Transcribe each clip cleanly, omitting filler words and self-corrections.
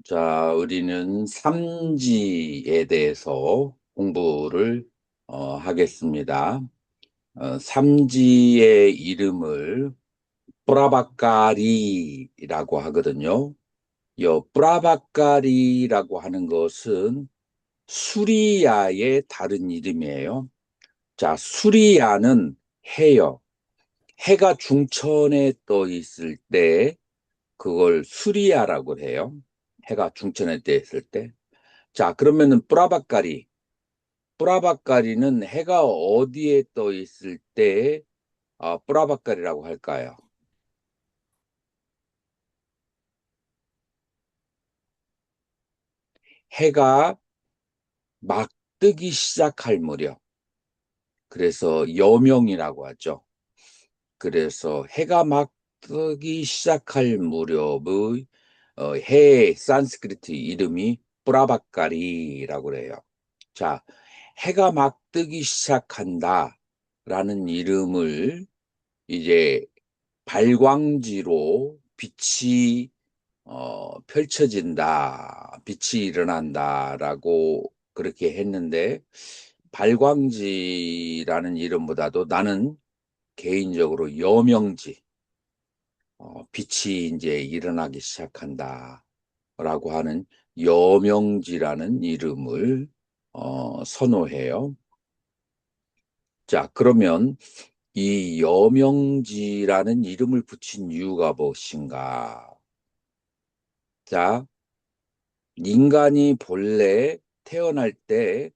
자, 우리는 삼지에 대해서 공부를 하겠습니다. 삼지의 이름을 뿌라바까리라고 하거든요. 이 뿌라바까리라고 하는 것은 수리아의 다른 이름이에요. 자, 수리아는 해요. 해가 중천에 떠 있을 때 그걸 수리아라고 해요. 해가 중천에 떠 있을 때. 자, 그러면은 뿌라바까리는 해가 어디에 떠 있을 때 뿌라바까리라고 할까요? 해가 막 뜨기 시작할 무렵. 그래서 여명이라고 하죠. 그래서 해가 막 뜨기 시작할 무렵의 해의 산스크리트 이름이 뿌라바까리라고 그래요. 자, 해가 막 뜨기 시작한다 라는 이름을 이제 발광지로 빛이 펼쳐진다, 빛이 일어난다라고 그렇게 했는데 발광지라는 이름보다도 나는 개인적으로 여명지, 빛이 이제 일어나기 시작한다라고 하는 여명지라는 이름을 선호해요. 자, 그러면 이 여명지라는 이름을 붙인 이유가 무엇인가? 자, 인간이 본래 태어날 때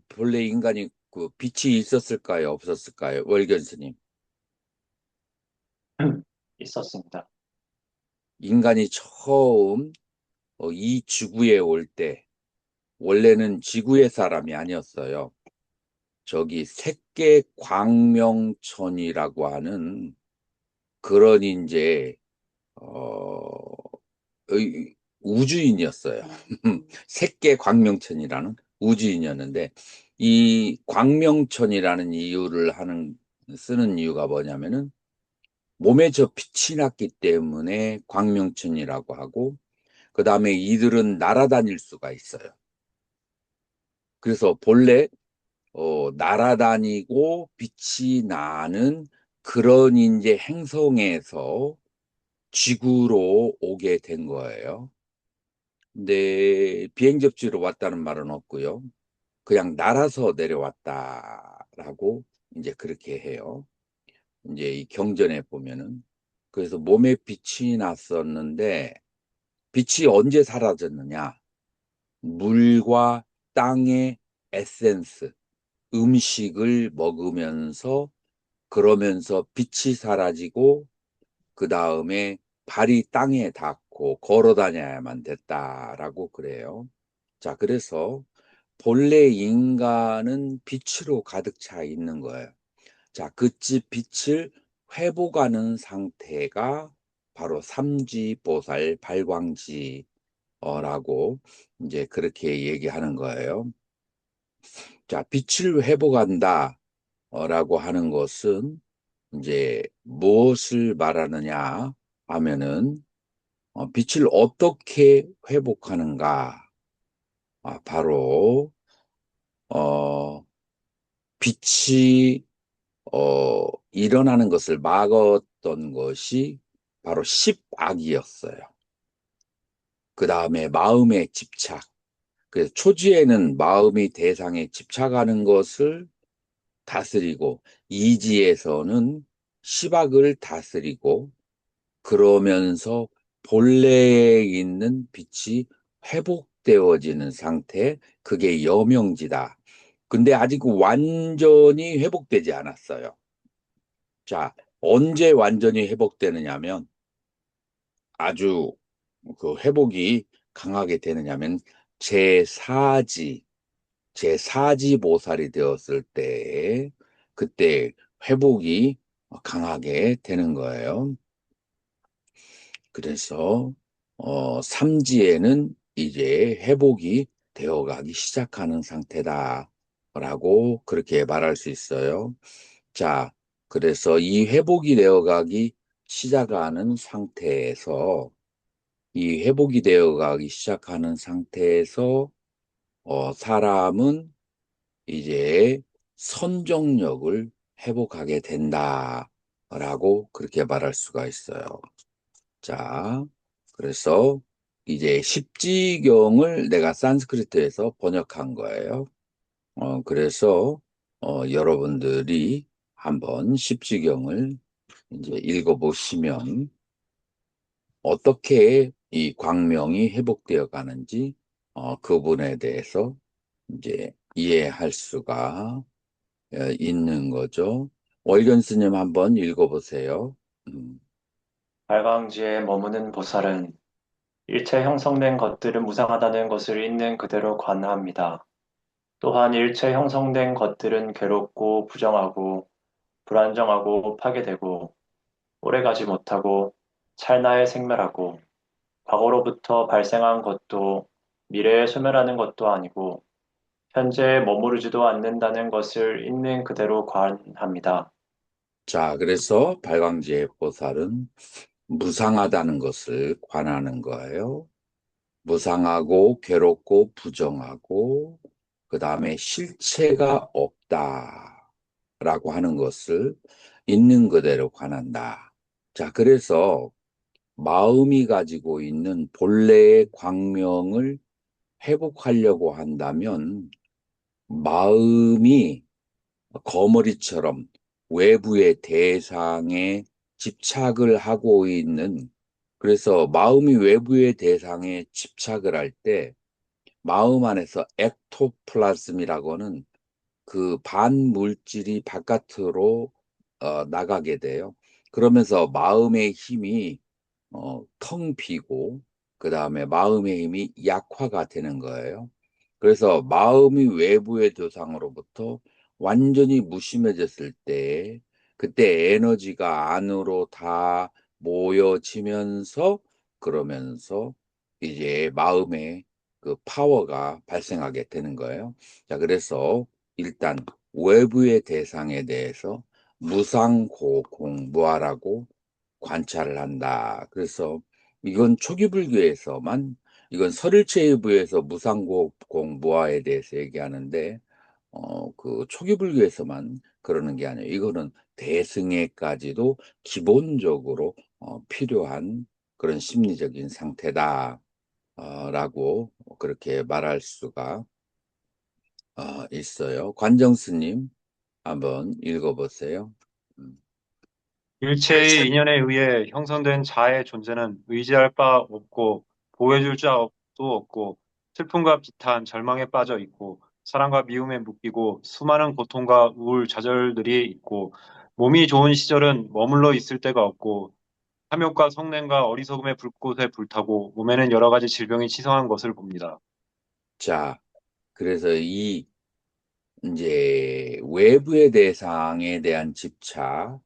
본래 인간이 그 빛이 있었을까요? 없었을까요? 월견 스님. 있었습니다. 인간이 처음 이 지구에 올 때 원래는 지구의 사람이 아니었어요. 저기 색계 광명천이라고 하는 그런 이제 어, 우주인이었어요. 색계 광명천이라는 우주인이었는데 이 광명천이라는 이유를 쓰는 이유가 뭐냐면은 몸에 저 빛이 났기 때문에 광명천이라고 하고 그다음에 이들은 날아다닐 수가 있어요. 그래서 본래 날아다니고 빛이 나는 그런 이제 행성에서 지구로 오게 된 거예요. 근데 비행 접지로 왔다는 말은 없고요. 그냥 날아서 내려왔다라고 이제 그렇게 해요. 이제 이 경전에 보면은 그래서 몸에 빛이 났었는데 빛이 언제 사라졌느냐? 물과 땅의 에센스, 음식을 먹으면서 그러면서 빛이 사라지고 그 다음에 발이 땅에 닿고 걸어 다녀야만 됐다라고 그래요. 자, 그래서 본래 인간은 빛으로 가득 차 있는 거예요. 자, 그집 빛을 회복하는 상태가 바로 삼지보살 발광지라고 이제 그렇게 얘기하는 거예요. 자, 빛을 회복한다 라고 하는 것은 이제 무엇을 말하느냐 하면은 빛을 어떻게 회복하는가? 바로 어, 빛이 일어나는 것을 막았던 것이 바로 십악이었어요. 그 다음에 마음의 집착. 그래서 초지에는 마음이 대상에 집착하는 것을 다스리고 이지에서는 십악을 다스리고 그러면서 본래에 있는 빛이 회복되어지는 상태, 그게 여명지다. 근데 아직 완전히 회복되지 않았어요. 자, 언제 완전히 회복되느냐면 아주 그 회복이 강하게 되느냐면 제4지, 제4지 보살이 되었을 때 그때 회복이 강하게 되는 거예요. 그래서 삼지에는 이제 회복이 되어가기 시작하는 상태다라고 그렇게 말할 수 있어요. 자, 그래서 이 회복이 되어가기 시작하는 상태에서 이 회복이 되어 가기 시작하는 상태에서 사람은 이제 선정력을 회복하게 된다라고 그렇게 말할 수가 있어요. 자, 그래서 이제 십지경을 내가 산스크리트에서 번역한 거예요. 그래서 여러분들이 한번 십지경을 이제 읽어보시면 어떻게 이 광명이 회복되어 가는지 그 부분에 대해서 이제 이해할 수가 있는 거죠. 월견 스님 한번 읽어보세요. 음, 발광지에 머무는 보살은 일체 형성된 것들은 무상하다는 것을 있는 그대로 관하합니다. 또한 일체 형성된 것들은 괴롭고 부정하고 불안정하고 파괴되고 오래가지 못하고 찰나에 생멸하고 과거로부터 발생한 것도 미래에 소멸하는 것도 아니고 현재에 머무르지도 않는다는 것을 있는 그대로 관합니다. 자, 그래서 발광지의 보살은 무상하다는 것을 관하는 거예요. 무상하고 괴롭고 부정하고 그 다음에 실체가 없다라고 하는 것을 있는 그대로 관한다. 자, 그래서 마음이 가지고 있는 본래의 광명을 회복하려고 한다면 마음이 거머리처럼 외부의 대상에 집착을 하고 있는, 그래서 마음이 외부의 대상에 집착을 할 때 마음 안에서 액토플라즘이라고는 그 반물질이 바깥으로 나가게 돼요. 그러면서 마음의 힘이 텅 비고 그 다음에 마음의 힘이 약화가 되는 거예요. 그래서 마음이 외부의 대상으로부터 완전히 무심해졌을 때 그때 에너지가 안으로 다 모여지면서 그러면서 이제 마음의 그 파워가 발생하게 되는 거예요. 자, 그래서 일단 외부의 대상에 대해서 무상고공무아라고 관찰을 한다. 그래서 이건 초기 불교에서만, 이건 설일체부에서 무상고공무아에 대해서 얘기하는데 그 초기 불교에서만 그러는 게 아니에요. 이거는 대승에까지도 기본적으로 필요한 그런 심리적인 상태다. 라고 그렇게 말할 수가 있어요. 관정스님 한번 읽어보세요. 음. 일체의 인연에 의해 형성된 자의 존재는 의지할 바 없고 보호해줄 자도 없고 슬픔과 비탄, 절망에 빠져 있고 사랑과 미움에 묶이고 수많은 고통과 우울, 좌절들이 있고 몸이 좋은 시절은 머물러 있을 데가 없고 탐욕과 성냄과 어리석음의 불꽃에 불타고 몸에는 여러 가지 질병이 치성한 것을 봅니다. 자, 그래서 이 이제 외부의 대상에 대한 집착,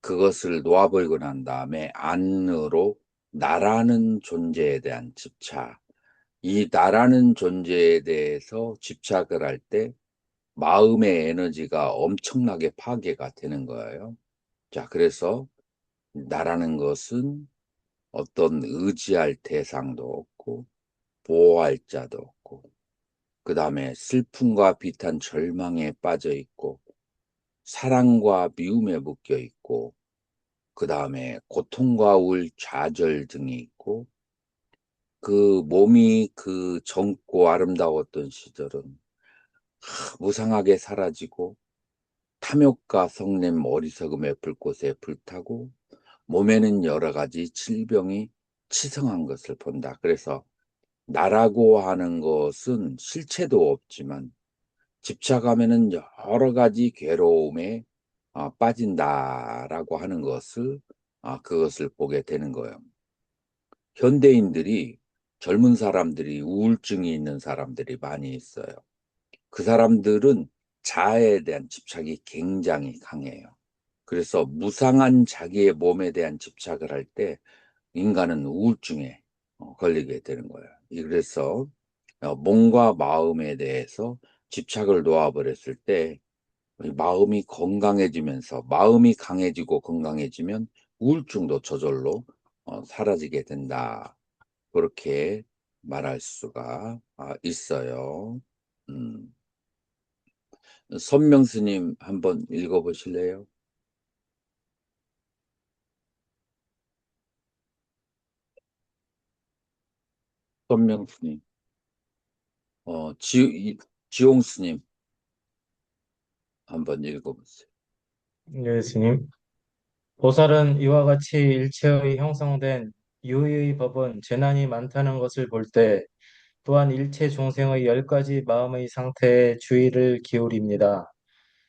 그것을 놓아버리고 난 다음에 안으로 나라는 존재에 대한 집착, 이 나라는 존재에 대해서 집착을 할 때 마음의 에너지가 엄청나게 파괴가 되는 거예요. 자, 그래서 나라는 것은 어떤 의지할 대상도 없고 보호할 자도 없고 그 다음에 슬픔과 비탄 절망에 빠져 있고 사랑과 미움에 묶여 있고 그 다음에 고통과 울 좌절 등이 있고 그 몸이 그 젊고 아름다웠던 시절은 무상하게 사라지고 탐욕과 성냄 어리석음의 불꽃에 불타고 몸에는 여러 가지 질병이 치성한 것을 본다. 그래서 나라고 하는 것은 실체도 없지만 집착하면은 여러 가지 괴로움에 빠진다라고 하는 것을 그것을 보게 되는 거예요. 현대인들이 젊은 사람들이 우울증이 있는 사람들이 많이 있어요. 그 사람들은 자아에 대한 집착이 굉장히 강해요. 그래서 무상한 자기의 몸에 대한 집착을 할 때 인간은 우울증에 걸리게 되는 거예요. 그래서 몸과 마음에 대해서 집착을 놓아버렸을 때 마음이 건강해지면서 마음이 강해지고 건강해지면 우울증도 저절로 사라지게 된다. 그렇게 말할 수가 있어요. 음, 선명스님 한번 읽어보실래요? 선명스님, 지용스님 한번 읽어보세요. 예, 스님. 보살은 이와 같이 일체의 형성된 유의의 법은 재난이 많다는 것을 볼 때 또한 일체 중생의 열 가지 마음의 상태에 주의를 기울입니다.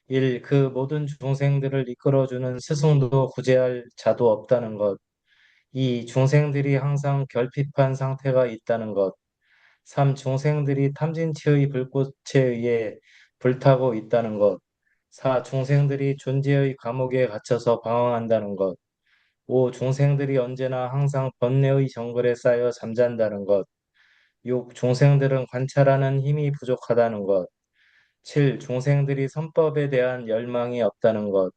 1. 그 모든 중생들을 이끌어주는 스승도 구제할 자도 없다는 것. 2. 중생들이 항상 결핍한 상태가 있다는 것. 3. 중생들이 탐진치의 불꽃에 의해 불타고 있다는 것. 4. 중생들이 존재의 감옥에 갇혀서 방황한다는 것. 5. 중생들이 언제나 항상 번뇌의 정글에 쌓여 잠잔다는 것. 6. 중생들은 관찰하는 힘이 부족하다는 것. 7. 중생들이 선법에 대한 열망이 없다는 것.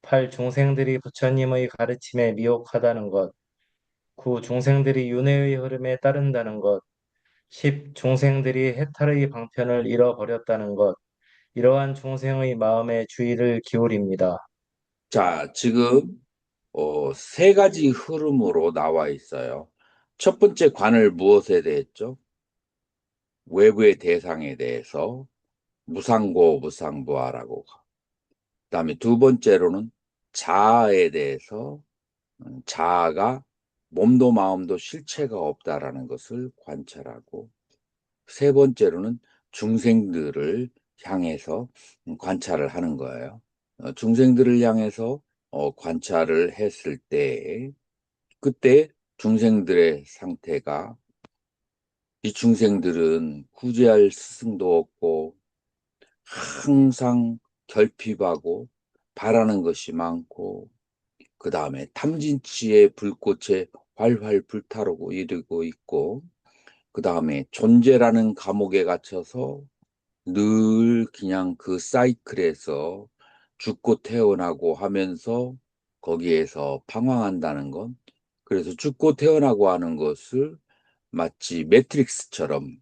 8. 중생들이 부처님의 가르침에 미혹하다는 것. 9. 중생들이 윤회의 흐름에 따른다는 것. 10. 중생들이 해탈의 방편을 잃어버렸다는 것. 이러한 중생의 마음에 주의를 기울입니다. 자, 지금 세 가지 흐름으로 나와 있어요. 첫 번째 관을 무엇에 대했죠? 외부의 대상에 대해서 무상고 무상부하라고. 그다음에 두 번째로는 자아에 대해서 자아가 몸도 마음도 실체가 없다라는 것을 관찰하고, 세 번째로는 중생들을 향해서 관찰을 하는 거예요. 중생들을 향해서 관찰을 했을 때, 그때 중생들의 상태가, 이 중생들은 구제할 스승도 없고 항상 결핍하고 바라는 것이 많고, 그 다음에 탐진치의 불꽃에 활활 불타오르고 이르고 있고, 그 다음에 존재라는 감옥에 갇혀서 늘 그냥 그 사이클에서 죽고 태어나고 하면서 거기에서 방황한다는 건, 그래서 죽고 태어나고 하는 것을 마치 매트릭스처럼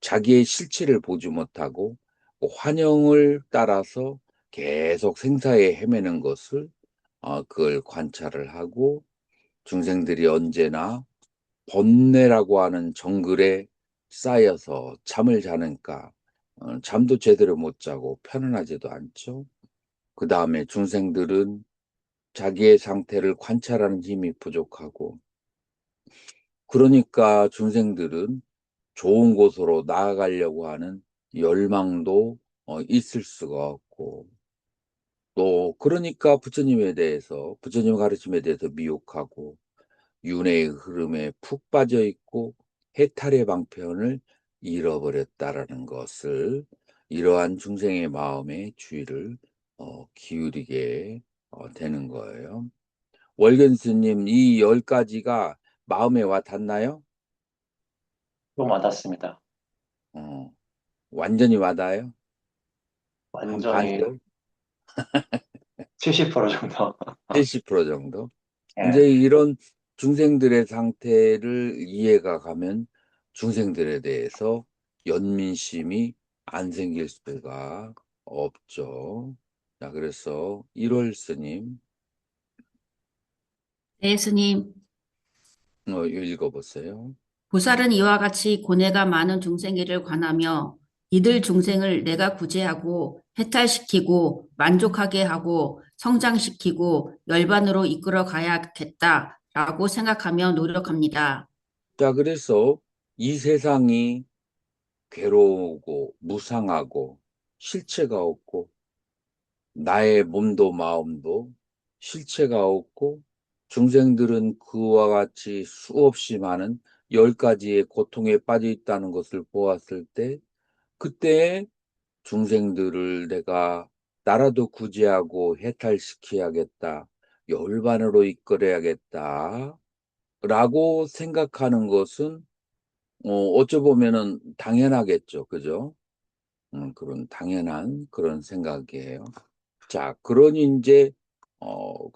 자기의 실체를 보지 못하고 그 환영을 따라서 계속 생사에 헤매는 것을, 그걸 관찰을 하고, 중생들이 언제나 번뇌라고 하는 정글에 쌓여서 잠을 자니까 잠도 제대로 못 자고 편안하지도 않죠. 그 다음에 중생들은 자기의 상태를 관찰하는 힘이 부족하고, 그러니까 중생들은 좋은 곳으로 나아가려고 하는 열망도 있을 수가 없고, 또 그러니까 부처님 가르침에 대해서 미혹하고 윤회의 흐름에 푹 빠져 있고 해탈의 방편을 잃어버렸다라는 것을, 이러한 중생의 마음에 주의를 기울이게 되는 거예요. 월견 스님, 이 열 가지가 마음에 와 닿나요? 좀 와닿습니다. 어, 완전히 와닿아요? 한 완전히 반절? 70% 정도. 70% 정도? 예, 이제 이런 중생들의 상태를 이해가 가면 중생들에 대해서 연민심이 안 생길 수가 없죠. 자, 그래서 1월 스님, 네, 스님. 읽어보세요. 보살은 이와 같이 고뇌가 많은 중생에를 관하며 이들 중생을 내가 구제하고 해탈시키고 만족하게 하고 성장시키고 열반으로 이끌어 가야겠다라고 생각하며 노력합니다. 자, 그래서 이 세상이 괴로우고 무상하고 실체가 없고, 나의 몸도 마음도 실체가 없고, 중생들은 그와 같이 수없이 많은 10가지의 고통에 빠져 있다는 것을 보았을 때, 그때 중생들을 내가 나라도 구제하고 해탈시켜야겠다, 열반으로 이끌어야겠다 라고 생각하는 것은 어찌 보면은 당연하겠죠. 그죠? 그런 당연한 그런 생각이에요. 자, 그러니 이제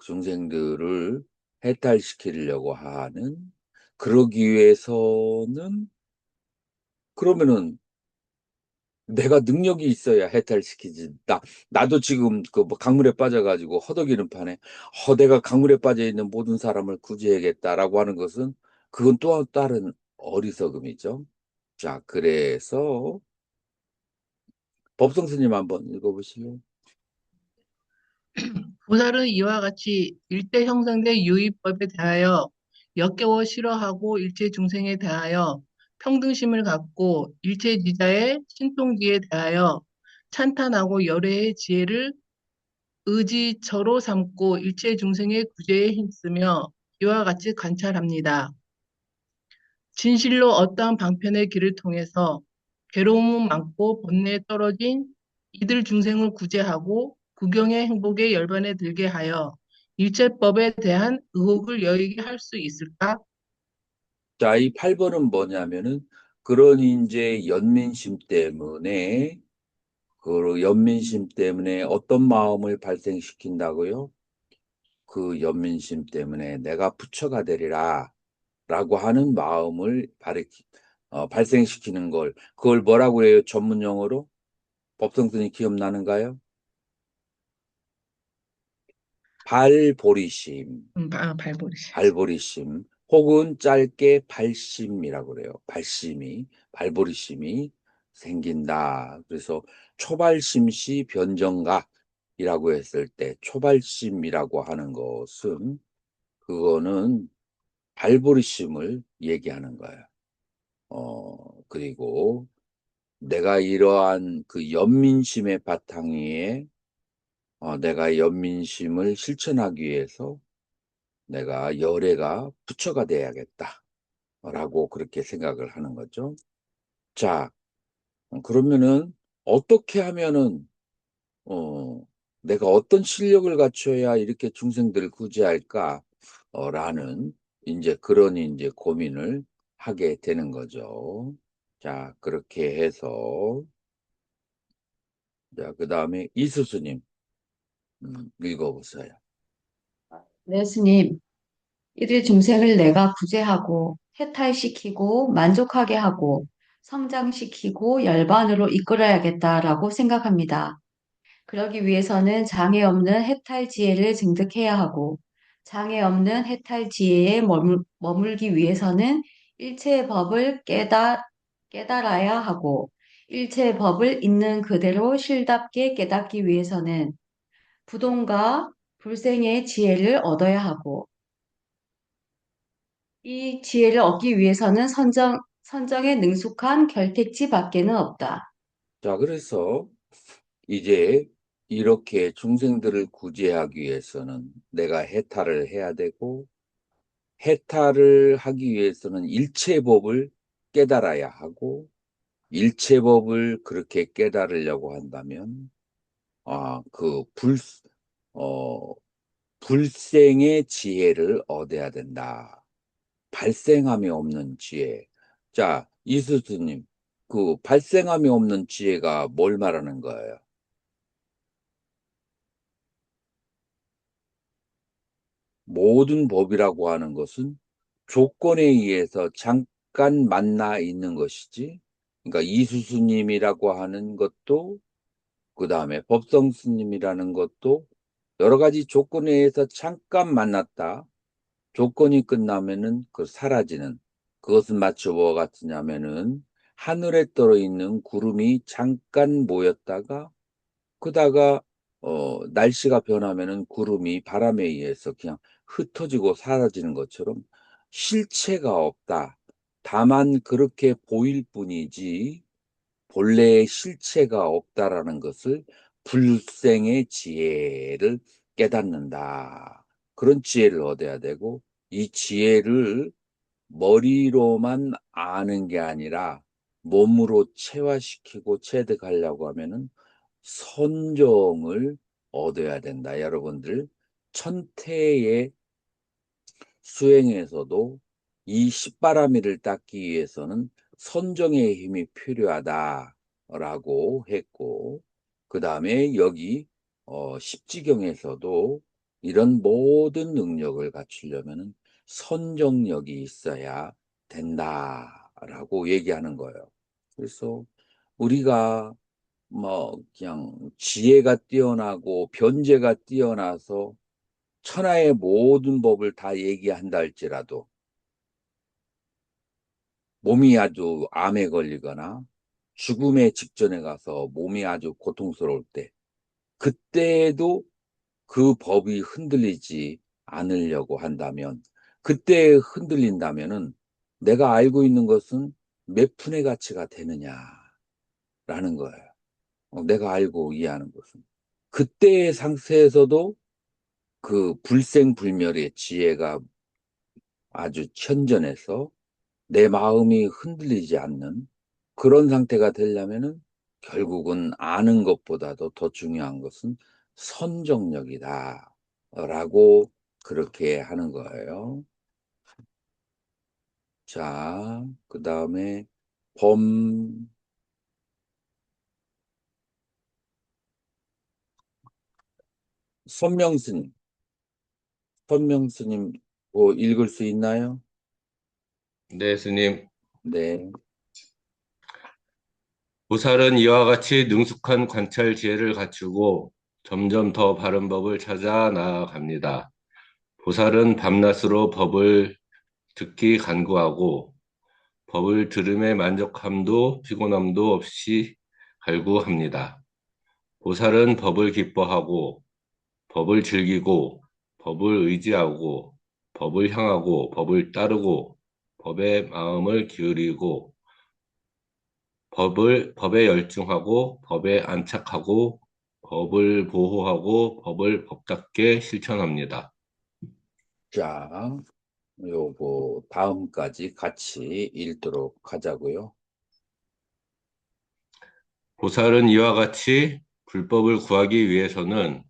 중생들을 해탈시키려고 하는, 그러기 위해서는, 그러면은 내가 능력이 있어야 해탈시키지. 나도 지금 뭐 강물에 빠져가지고 허덕이는 판에, 내가 강물에 빠져 있는 모든 사람을 구제해야겠다라고 하는 것은, 그건 또 다른 어리석음이죠. 자, 그래서 법성 스님 한번 읽어보실래요? 보살은 이와 같이 일대 형성된 유의법에 대하여 역겨워 싫어하고 일체 중생에 대하여 평등심을 갖고 일체 지자의 신통지에 대하여 찬탄하고 열애의 지혜를 의지처로 삼고 일체 중생의 구제에 힘쓰며 이와 같이 관찰합니다. 진실로 어떠한 방편의 길을 통해서 괴로움은 많고 번뇌에 떨어진 이들 중생을 구제하고 구경의 행복에 열반에 들게 하여 일체법에 대한 의혹을 여의게 할 수 있을까? 자, 이 8번은 뭐냐면은, 그런 이제 연민심 때문에, 그 연민심 때문에 어떤 마음을 발생시킨다고요? 그 연민심 때문에 내가 부처가 되리라 라고 하는 마음을 발생시키는 걸, 그걸 뭐라고 해요? 전문 용어로? 법성스님 기억나는가요? 발보리심. 발보리시. 발보리심, 혹은 짧게 발심이라고 그래요. 발보리심이 생긴다. 그래서 초발심시 변정각이라고 했을 때, 초발심이라고 하는 것은, 그거는 발보리심을 얘기하는 거예요. 그리고 내가 이러한 그 연민심의 바탕 위에, 내가 연민심을 실천하기 위해서 내가 열애가 부처가 돼야겠다라고 그렇게 생각을 하는 거죠. 자, 그러면은 어떻게 하면은 내가 어떤 실력을 갖춰야 이렇게 중생들을 구제할까? 라는 이제 그런 이제 고민을 하게 되는 거죠. 자, 그렇게 해서, 자, 그 다음에 이수스님 읽어보세요. 네, 스님. 이들 중생을 내가 구제하고 해탈시키고 만족하게 하고 성장시키고 열반으로 이끌어야겠다라고 생각합니다. 그러기 위해서는 장애 없는 해탈 지혜를 증득해야 하고 장애 없는 해탈 지혜에 머물기 위해서는 일체의 법을 깨달아야 하고 일체의 법을 있는 그대로 실답게 깨닫기 위해서는 부동과 불생의 지혜를 얻어야 하고 이 지혜를 얻기 위해서는 선정에 능숙한 결택지 밖에는 없다. 자, 그래서 이제 이렇게 중생들을 구제하기 위해서는 내가 해탈을 해야 되고, 해탈을 하기 위해서는 일체법을 깨달아야 하고, 일체법을 그렇게 깨달으려고 한다면, 그 어, 불생의 지혜를 얻어야 된다. 발생함이 없는 지혜. 자, 이수스님, 그 발생함이 없는 지혜가 뭘 말하는 거예요? 모든 법이라고 하는 것은 조건에 의해서 잠깐 만나 있는 것이지. 그러니까 이수스님이라고 하는 것도, 그 다음에 법성스님이라는 것도 여러 가지 조건에 의해서 잠깐 만났다. 조건이 끝나면은 그 사라지는. 그것은 마치 뭐와 같으냐면은 하늘에 떨어 있는 구름이 잠깐 모였다가, 그다가 날씨가 변하면은 구름이 바람에 의해서 그냥 흩어지고 사라지는 것처럼 실체가 없다. 다만 그렇게 보일 뿐이지 본래의 실체가 없다라는 것을 불생의 지혜를 깨닫는다. 그런 지혜를 얻어야 되고, 이 지혜를 머리로만 아는 게 아니라 몸으로 체화시키고 체득하려고 하면은 선정을 얻어야 된다. 여러분들, 천태의 수행에서도 이 십바라미를 닦기 위해서는 선정의 힘이 필요하다라고 했고, 그 다음에 여기 십지경에서도 이런 모든 능력을 갖추려면 선정력이 있어야 된다라고 얘기하는 거예요. 그래서 우리가 뭐 그냥 지혜가 뛰어나고 변제가 뛰어나서 천하의 모든 법을 다 얘기한다 할지라도 몸이 아주 암에 걸리거나 죽음의 직전에 가서 몸이 아주 고통스러울 때 그때도 그 법이 흔들리지 않으려고 한다면 그때 흔들린다면은 내가 알고 있는 것은 몇 푼의 가치가 되느냐라는 거예요. 내가 알고 이해하는 것은 그때의 상태에서도 그 불생불멸의 지혜가 아주 현전해서 내 마음이 흔들리지 않는 그런 상태가 되려면은 결국은 아는 것보다도 더 중요한 것은 선정력이다. 라고 그렇게 하는 거예요. 자, 그 다음에 범, 선명스님, 선명스님, 뭐 읽을 수 있나요? 네, 스님. 네. 보살은 이와 같이 능숙한 관찰 지혜를 갖추고 점점 더 바른 법을 찾아 나아갑니다. 보살은 밤낮으로 법을 듣기 간구하고 법을 들음에 만족함도 피곤함도 없이 갈구합니다. 보살은 법을 기뻐하고 법을 즐기고 법을 의지하고 법을 향하고 법을 따르고 법에 마음을 기울이고 법에 열중하고 법에 안착하고 법을 보호하고 법을 법답게 실천합니다. 자, 요거 다음까지 같이 읽도록 하자고요. 보살은 이와 같이 불법을 구하기 위해서는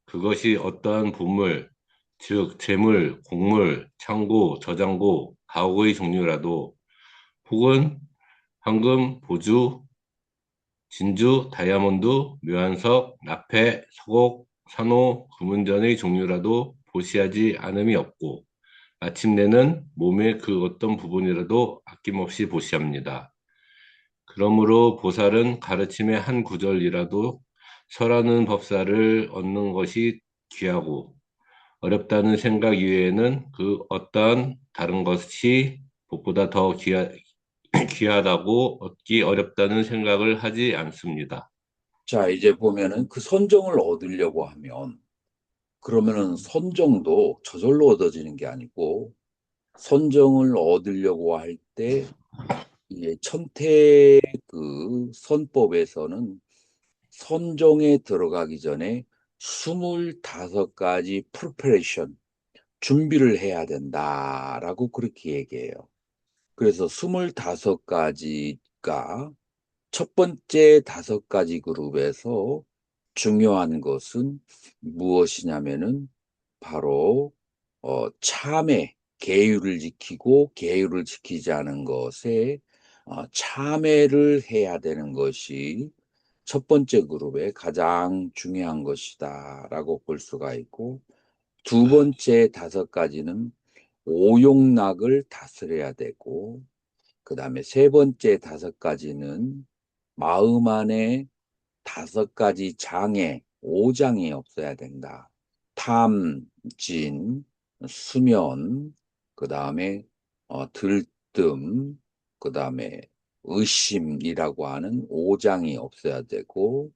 그것이 어떠한 보물, 즉 재물, 곡물, 창고, 저장고, 가옥의 종류라도 혹은 황금, 보주, 진주, 다이아몬드, 묘한석, 나패, 서곡, 산호, 금운전의 종류라도 보시하지 않음이 없고 마침내는 몸의 그 어떤 부분이라도 아낌없이 보시합니다. 그러므로 보살은 가르침의 한 구절이라도 설하는 법사를 얻는 것이 귀하고 어렵다는 생각 이외에는 그 어떠한 다른 것이 법보다 더 귀하다고 얻기 어렵다는 생각을 하지 않습니다. 자, 이제 보면은 그 선정을 얻으려고 하면 그러면은 선정도 저절로 얻어지는 게 아니고 선정을 얻으려고 할 때 이게 천태 그 선법에서는 선정에 들어가기 전에 25가지 프리퍼레이션 준비를 해야 된다라고 그렇게 얘기해요. 그래서 25가지가 첫 번째 5가지 그룹에서 중요한 것은 무엇이냐면은 바로 참회, 계율을 지키고 계율을 지키지 않은 것에 참회를 해야 되는 것이 첫 번째 그룹의 가장 중요한 것이다라고 볼 수가 있고 두 번째 5가지는 오욕락을 다스려야 되고 그 다음에 세 번째 5가지는 마음 안에 5가지 장애, 5장이 없어야 된다. 탐, 진, 수면, 그 다음에 들뜸, 그 다음에 의심이라고 하는 5장이 없어야 되고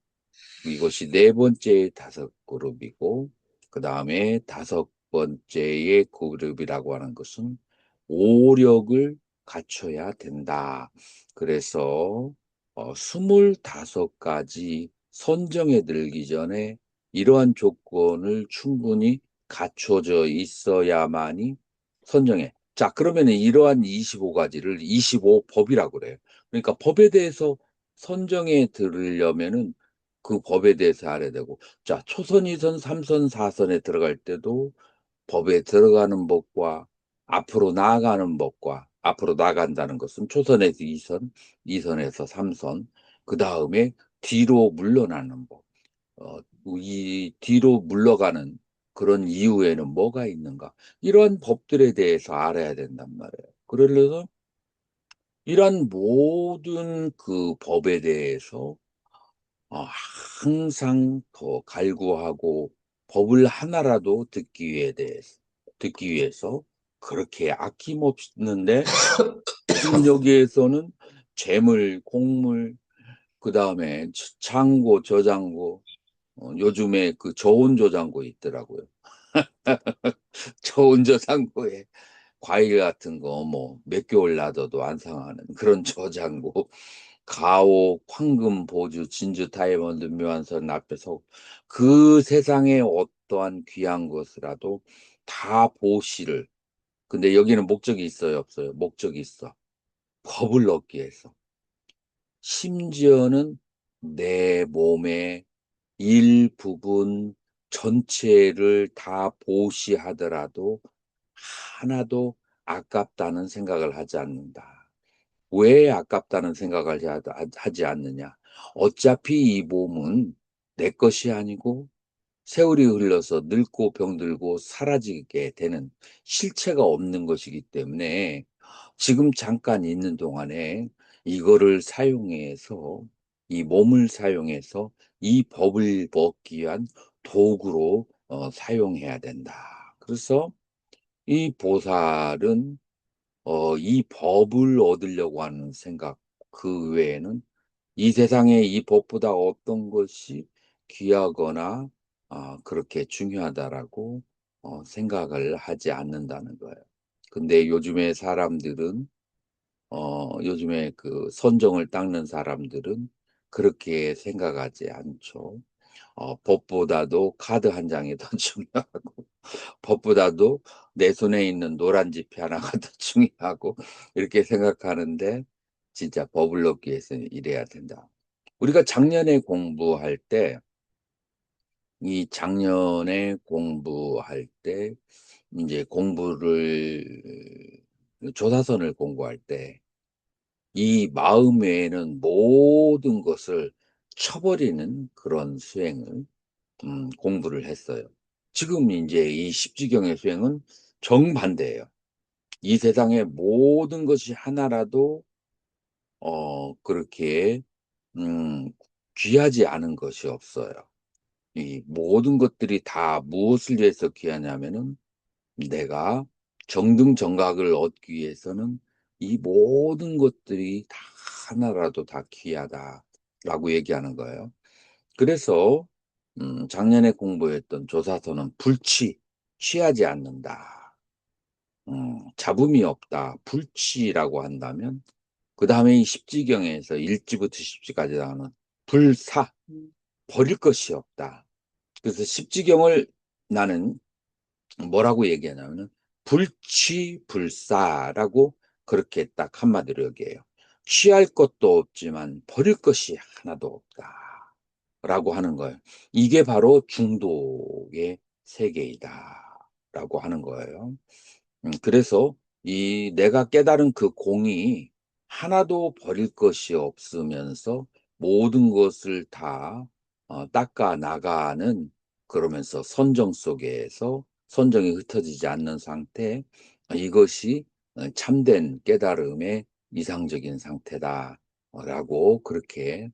이것이 네 번째 5그룹이고 그 다음에 5번째의 그룹이라고 하는 것은 오력을 갖춰야 된다. 그래서 25가지 선정에 들기 전에 이러한 조건을 충분히 갖춰져 있어야만이 선정해. 자, 그러면 이러한 25가지를 25법이라고 그래요. 그러니까 법에 대해서 선정에 들으려면은 그 법에 대해서 알아야 되고, 자, 초선, 2선, 3선, 4선에 들어갈 때도 법에 들어가는 법과 앞으로 나아가는 법과 앞으로 나간다는 것은 초선에서 2선, 2선에서 3선, 그 다음에 뒤로 물러나는 법. 이 뒤로 물러가는 그런 이유에는 뭐가 있는가? 이러한 법들에 대해서 알아야 된단 말이에요. 그러려서 이러한 모든 그 법에 대해서 항상 더 갈구하고 법을 하나라도 듣기 위해서 그렇게 아낌없는데 지금 여기에서는 재물, 곡물, 그다음에 창고, 저장고, 요즘에 그 저온저장고 있더라고요. 저온저장고에 과일 같은 거 뭐 몇 개월 놔둬도 안 상하는 그런 저장고, 가옥, 황금, 보주, 진주, 다이아몬드, 묘한선 앞에서 그 세상의 어떠한 귀한 것이라도 다 보시를. 근데 여기는 목적이 있어요, 없어요? 목적이 있어. 법을 얻기 위해서. 심지어는 내 몸의 일부분 전체를 다 보시하더라도 하나도 아깝다는 생각을 하지 않는다. 왜 아깝다는 생각을 하지 않느냐? 어차피 이 몸은 내 것이 아니고 세월이 흘러서 늙고 병들고 사라지게 되는 실체가 없는 것이기 때문에 지금 잠깐 있는 동안에 이거를 사용해서 이 몸을 사용해서 이 법을 먹기 위한 도구로 사용해야 된다. 그래서 이 보살은 이 법을 얻으려고 하는 생각 그 외에는 이 세상에 이 법보다 어떤 것이 귀하거나 그렇게 중요하다라고 생각을 하지 않는다는 거예요. 근데 요즘에 사람들은 요즘에 그 선정을 닦는 사람들은 그렇게 생각하지 않죠. 법보다도 카드 한 장이 더 중요하고 법보다도 내 손에 있는 노란 지폐 하나가 더 중요하고 이렇게 생각하는데 진짜 법을 얻기 위해서는 이래야 된다. 우리가 작년에 공부할 때 이 작년에 공부할 때 이제 공부를 조사선을 공부할 때 이 마음 외에는 모든 것을 쳐버리는 그런 수행을 공부를 했어요. 지금 인제 이 십지경의 수행은 정반대예요. 이 세상의 모든 것이 하나라도 그렇게 음 귀하지 않은 것이 없어요. 이 모든 것들이 다 무엇을 위해서 귀하냐면은 내가 정등정각을 얻기 위해서는 이 모든 것들이 다 하나라도 다 귀하다라고 얘기하는 거예요. 그래서 작년에 공부했던 조사서는 불치, 취하지 않는다. 잡음이 없다. 불치라고 한다면 그다음에 이 십지경에서 1지부터 10지까지 나오는 불사, 버릴 것이 없다. 그래서 십지경을 나는 뭐라고 얘기하냐면은 불취불사라고 그렇게 딱 한마디로 얘기해요. 취할 것도 없지만 버릴 것이 하나도 없다라고 하는 거예요. 이게 바로 중독의 세계이다라고 하는 거예요. 그래서 이 내가 깨달은 그 공이 하나도 버릴 것이 없으면서 모든 것을 다 닦아 나가는, 그러면서 선정 속에서 선정이 흩어지지 않는 상태, 이것이 참된 깨달음의 이상적인 상태다라고 그렇게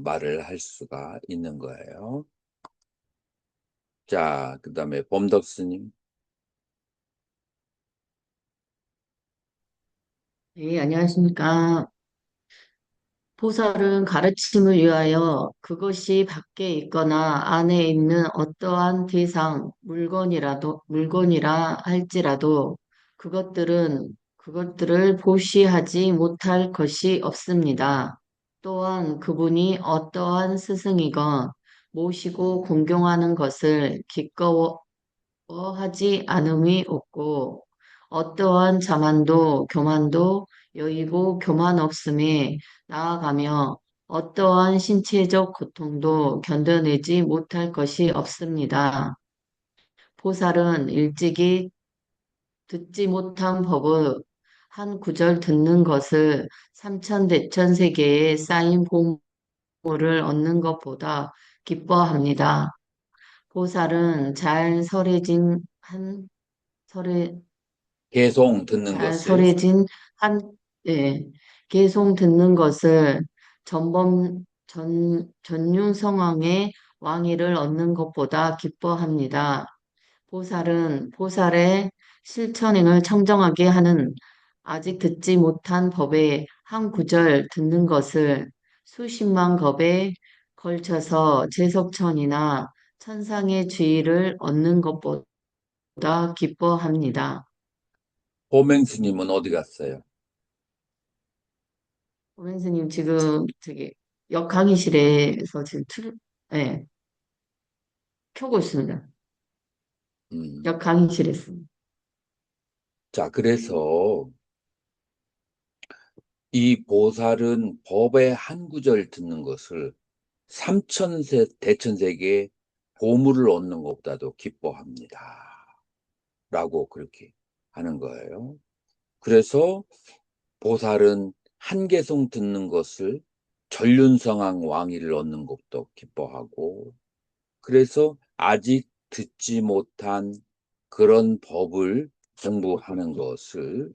말을 할 수가 있는 거예요. 자, 그다음에 범덕 스님. 네, 안녕하십니까. 보살은 가르침을 위하여 그것이 밖에 있거나 안에 있는 어떠한 대상, 물건이라 할지라도 그것들을 보시하지 못할 것이 없습니다. 또한 그분이 어떠한 스승이건 모시고 공경하는 것을 기꺼워하지 않음이 없고 어떠한 자만도 교만도 여의고 교만 없음에 나아가며 어떠한 신체적 고통도 견뎌내지 못할 것이 없습니다. 보살은 일찍이 듣지 못한 법의 한 구절 듣는 것을 삼천대천 세계에 쌓인 보물을 얻는 것보다 기뻐합니다. 보살은 잘 설해진 한 설해 개송 듣는 잘 것을 설해진 한 예, 계속 듣는 것을 전윤성왕의 왕위를 얻는 것보다 기뻐합니다. 보살은 보살의 실천행을 청정하게 하는 아직 듣지 못한 법의 한 구절 듣는 것을 수십만 법에 걸쳐서 제석천이나 천상의 주의를 얻는 것보다 기뻐합니다. 보맹 스님은 어디 갔어요? 고맹스님 지금 저기 역 강의실에서 지금 예, 켜고 있습니다. 음. 역 강의실에서. 자, 그래서 이 보살은 법의 한 구절 듣는 것을 삼천세 대천세계의 보물을 얻는 것보다도 기뻐합니다. 라고 그렇게 하는 거예요. 그래서 보살은 한계송 듣는 것을 전륜성왕 왕위를 얻는 것도 기뻐하고, 그래서 아직 듣지 못한 그런 법을 공부하는 것을,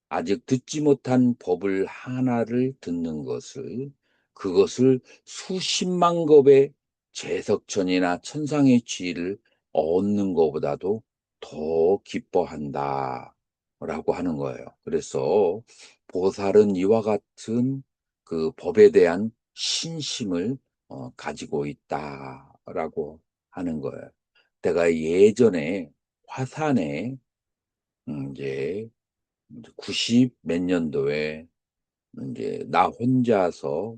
아직 듣지 못한 법을 하나를 듣는 것을, 그것을 수십만 겁의 제석천이나 천상의 지위를 얻는 것보다도 더 기뻐한다 라고 하는 거예요. 그래서 보살은 이와 같은 그 법에 대한 신심을 가지고 있다라고 하는 거예요. 내가 예전에 화산에 이제 90 몇 년도에 이제 나 혼자서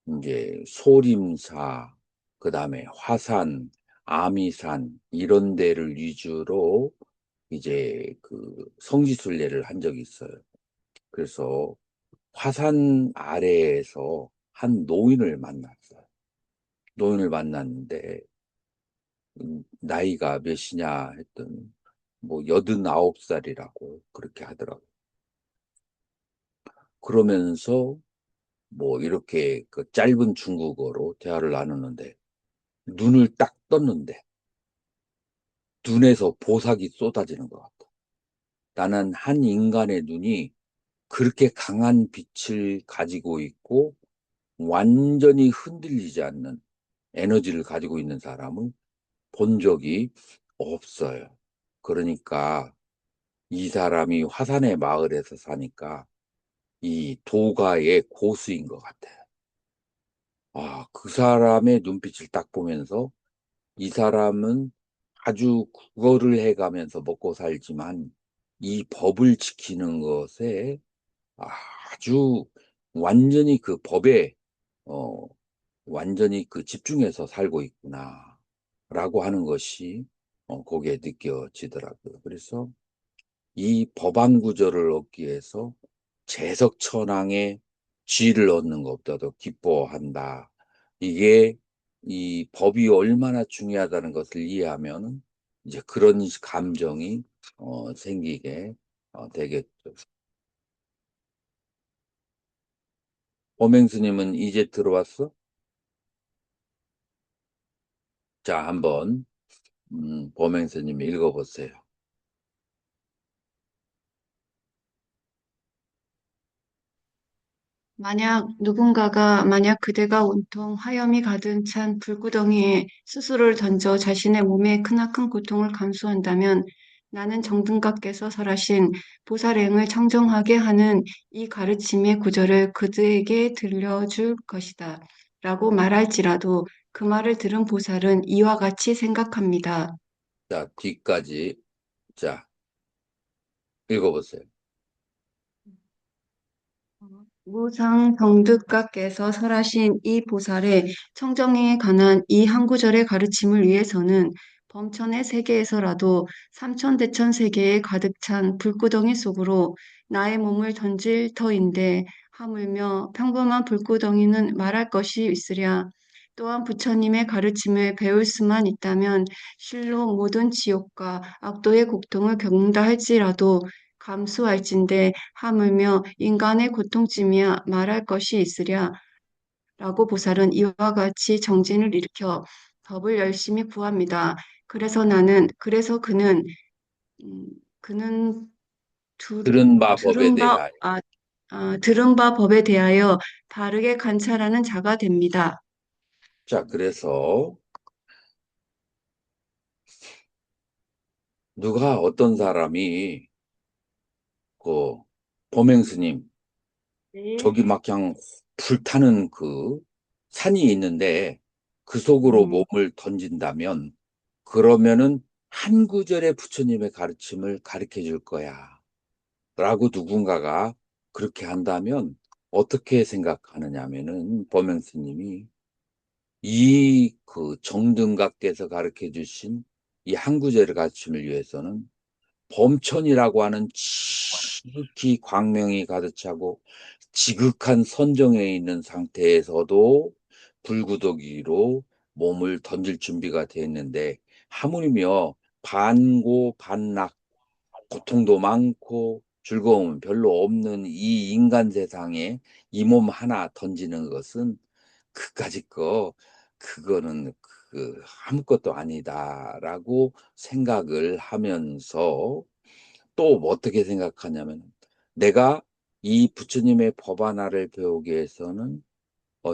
이제 소림사, 그다음에 화산, 아미산 이런 데를 위주로 이제 그 성지순례를 한 적이 있어요. 그래서 화산 아래에서 한 노인을 만났어요. 노인을 만났는데 나이가 몇이냐 했더니 뭐 89살이라고 그렇게 하더라고요. 그러면서 뭐 이렇게 그 짧은 중국어로 대화를 나누는데 눈을 딱 떴는데 눈에서 보석이 쏟아지는 것 같아. 나는 한 인간의 눈이 그렇게 강한 빛을 가지고 있고 완전히 흔들리지 않는 에너지를 가지고 있는 사람을 본 적이 없어요. 그러니까 이 사람이 화산의 마을에서 사니까 이 도가의 고수인 것 같아요. 아, 그 사람의 눈빛을 딱 보면서 이 사람은 아주 국어를 해가면서 먹고 살지만 이 법을 지키는 것에 아주 완전히 그 법에 어, 완전히 그 집중해서 살고 있구나 라고 하는 것이 거기에 느껴지더라고요. 그래서 이 법안 구절을 얻기 위해서 재석천왕의 지위를 얻는 것보다도 기뻐한다. 이게 이 법이 얼마나 중요하다는 것을 이해하면 이제 그런 감정이 생기게 되겠죠. 범행스님은 이제 들어왔어? 자, 한번 범행스님 읽어보세요. 만약 그대가 온통 화염이 가득 찬 불구덩이에 스스로를 던져 자신의 몸에 크나큰 고통을 감수한다면 나는 정등각께서 설하신 보살행을 청정하게 하는 이 가르침의 구절을 그대에게 들려줄 것이다. 라고 말할지라도 그 말을 들은 보살은 이와 같이 생각합니다. 자, 뒤까지. 자, 읽어보세요. 무상 정득각께서 설하신 이 보살의 청정에 관한 이 한 구절의 가르침을 위해서는 범천의 세계에서라도 삼천대천 세계에 가득 찬 불구덩이 속으로 나의 몸을 던질 터인데 하물며 평범한 불구덩이는 말할 것이 있으랴. 또한 부처님의 가르침을 배울 수만 있다면 실로 모든 지옥과 악도의 고통을 겪는다 할지라도 감수할진대 하물며 인간의 고통쯤이야 말할 것이 있으랴. 라고 보살은 이와 같이 정진을 일으켜 법을 열심히 구합니다. 그래서 음, 그는 들은 바 법에 대하여. 들은 바 법에 대하여 바르게 관찰하는 자가 됩니다. 자, 그래서 어떤 사람이 그 범행스님 네. 저기 막 그냥 불타는 그 산이 있는데 그 속으로 음, 몸을 던진다면 그러면은 한 구절의 부처님의 가르침을 가르쳐 줄 거야. 라고 누군가가 그렇게 한다면 어떻게 생각하느냐면은 범행스님이 이 그 정등각께서 가르쳐 주신 이 한 구절의 가르침을 위해서는 범천이라고 하는 지극히 광명이 가득 차고 지극한 선정에 있는 상태에서도 불구더기로 몸을 던질 준비가 돼 있는데 하물며 반고반락 고통도 많고 즐거움은 별로 없는 이 인간 세상에 이 몸 하나 던지는 것은 그까짓 그거는 아무것도 아니다라고 생각을 하면서 또 어떻게 생각하냐면 내가 이 부처님의 법 하나를 배우기 위해서는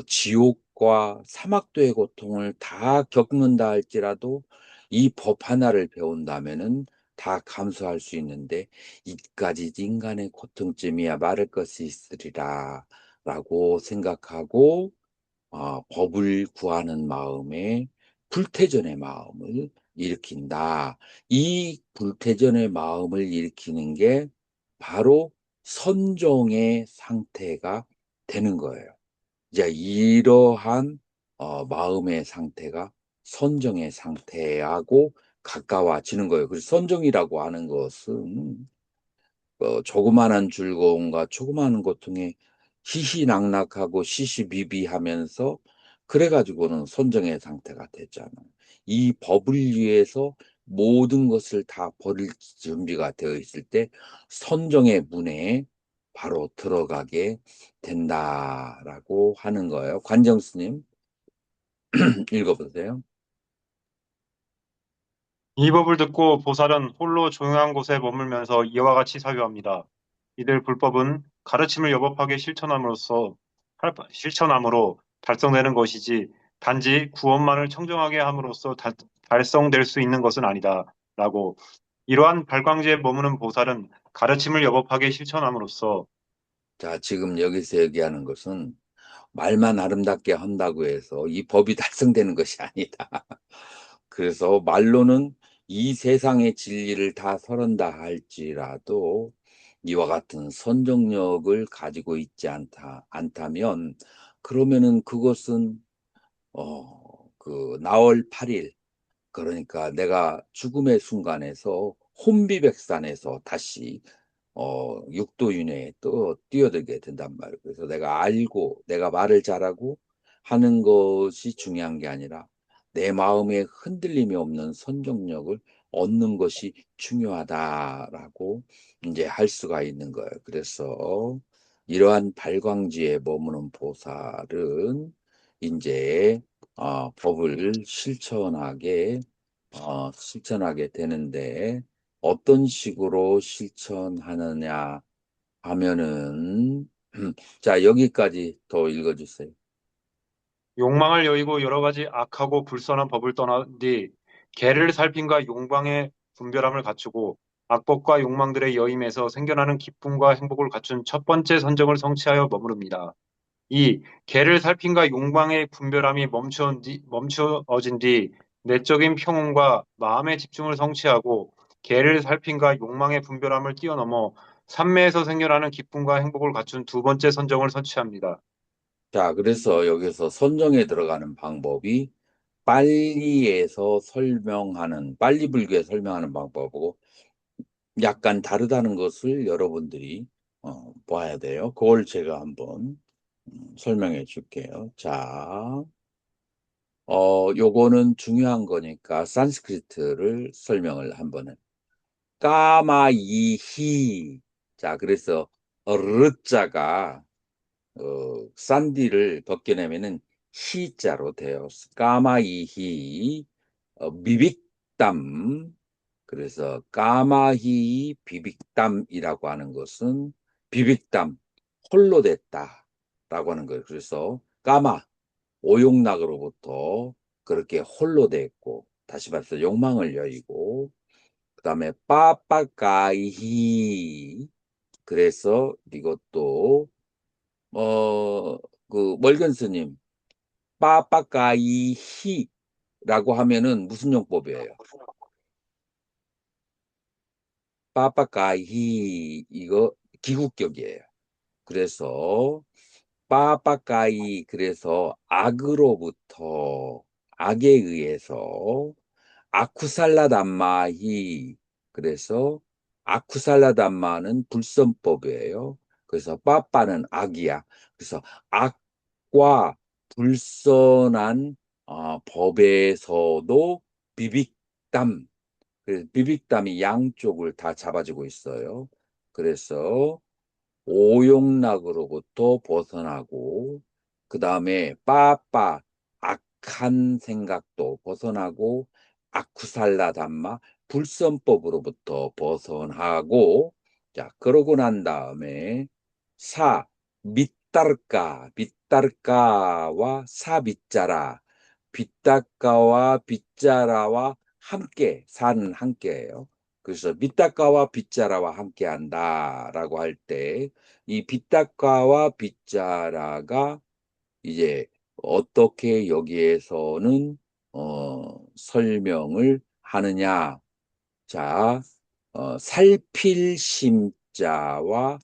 지옥과 사막도의 고통을 다 겪는다 할지라도 이 법 하나를 배운다면은 다 감수할 수 있는데 이까지 인간의 고통쯤이야 말할 것이 있으리라 라고 생각하고 법을 구하는 마음에 불태전의 마음을 일으킨다. 이 불태전의 마음을 일으키는 게 바로 선종의 상태가 되는 거예요. 이제 이러한 마음의 상태가 선정의 상태하고 가까워지는 거예요. 그래서 선정이라고 하는 것은 조그마한 즐거움과 조그마한 고통에 희희낙낙하고 시시비비하면서 그래가지고는 선정의 상태가 됐잖아요. 이 법을 위해서 모든 것을 다 버릴 준비가 되어 있을 때 선정의 문에 바로 들어가게 된다라고 하는 거예요. 관정 스님 읽어보세요. 이 법을 듣고 보살은 홀로 조용한 곳에 머물면서 이와 같이 사유합니다. 이들 불법은 가르침을 여법하게 실천함으로 달성되는 것이지 단지 구원만을 청정하게 함으로써 달성될 수 있는 것은 아니다. 라고 이러한 발광지에 머무는 보살은 가르침을 여법하게 실천함으로써 자, 지금 여기서 얘기하는 것은 말만 아름답게 한다고 해서 이 법이 달성되는 것이 아니다. 그래서 말로는 이 세상의 진리를 다 설한다 할지라도 이와 같은 선정력을 가지고 있지 않다면 그러면은 그것은 나월 8일 그러니까 내가 죽음의 순간에서 혼비백산에서 다시 육도윤회에 또 뛰어들게 된단 말이에요. 그래서 내가 말을 잘하고 하는 것이 중요한 게 아니라 내 마음에 흔들림이 없는 선정력을 얻는 것이 중요하다라고 이제 할 수가 있는 거예요. 그래서 이러한 발광지에 머무는 보살은 이제 법을 실천하게 되는데 어떤 식으로 실천하느냐 하면은 자, 여기까지 더 읽어주세요. 욕망을 여의고 여러 가지 악하고 불선한 법을 떠난 뒤 개를 살핀과 욕망의 분별함을 갖추고 악법과 욕망들의 여임에서 생겨나는 기쁨과 행복을 갖춘 첫 번째 선정을 성취하여 머무릅니다. 이 개를 살핀과 욕망의 분별함이 멈추어진 뒤 내적인 평온과 마음의 집중을 성취하고 개를 살핀과 욕망의 분별함을 뛰어넘어 삼매에서 생겨나는 기쁨과 행복을 갖춘 두 번째 선정을 성취합니다. 자, 그래서 여기서 선정에 들어가는 방법이 빨리 불교에 설명하는 방법하고 약간 다르다는 것을 여러분들이 봐야 돼요. 그걸 제가 한번 설명해 줄게요. 자, 요거는 중요한 거니까 산스크리트를 설명을 한번 해. 까마이히. 자, 그래서 르자가 싼디를 벗겨내면은 희자로 돼요. 까마이히, 비빅담. 그래서 까마히 비빅담이라고 하는 것은 비빅담, 홀로 됐다라고 하는 거예요. 그래서 까마, 오용락으로부터 그렇게 홀로 됐고, 다시 말해서 욕망을 여의고, 그 다음에 빠빠까이히, 그래서 이것도 멀건 스님, 빠빠까이히라고 하면은 무슨 용법이에요? 빠빠까이 이거 기국격이에요. 그래서 빠빠까이 그래서 악으로부터 악에 의해서 아쿠살라담마히 그래서 아쿠살라담마는 불선법이에요. 그래서 빠빠는 악이야. 그래서 악과 불선한 법에서도 비빅담 그래서 비빅담이 양쪽을 다 잡아주고 있어요. 그래서 오용락으로부터 벗어나고 그 다음에 빠빠 악한 생각도 벗어나고 아쿠살라 담마 불선법으로부터 벗어나고 자 그러고 난 다음에 사 밑다르까와 사빗자라 빗닦아와 빗자라와 함께 사는 함께예요. 그래서 빗닦아와 빗자라와 함께 한다라고 할 때 이 빗닦아와 빗자라가 이제 어떻게 여기에서는 설명을 하느냐. 자, 살필 심자와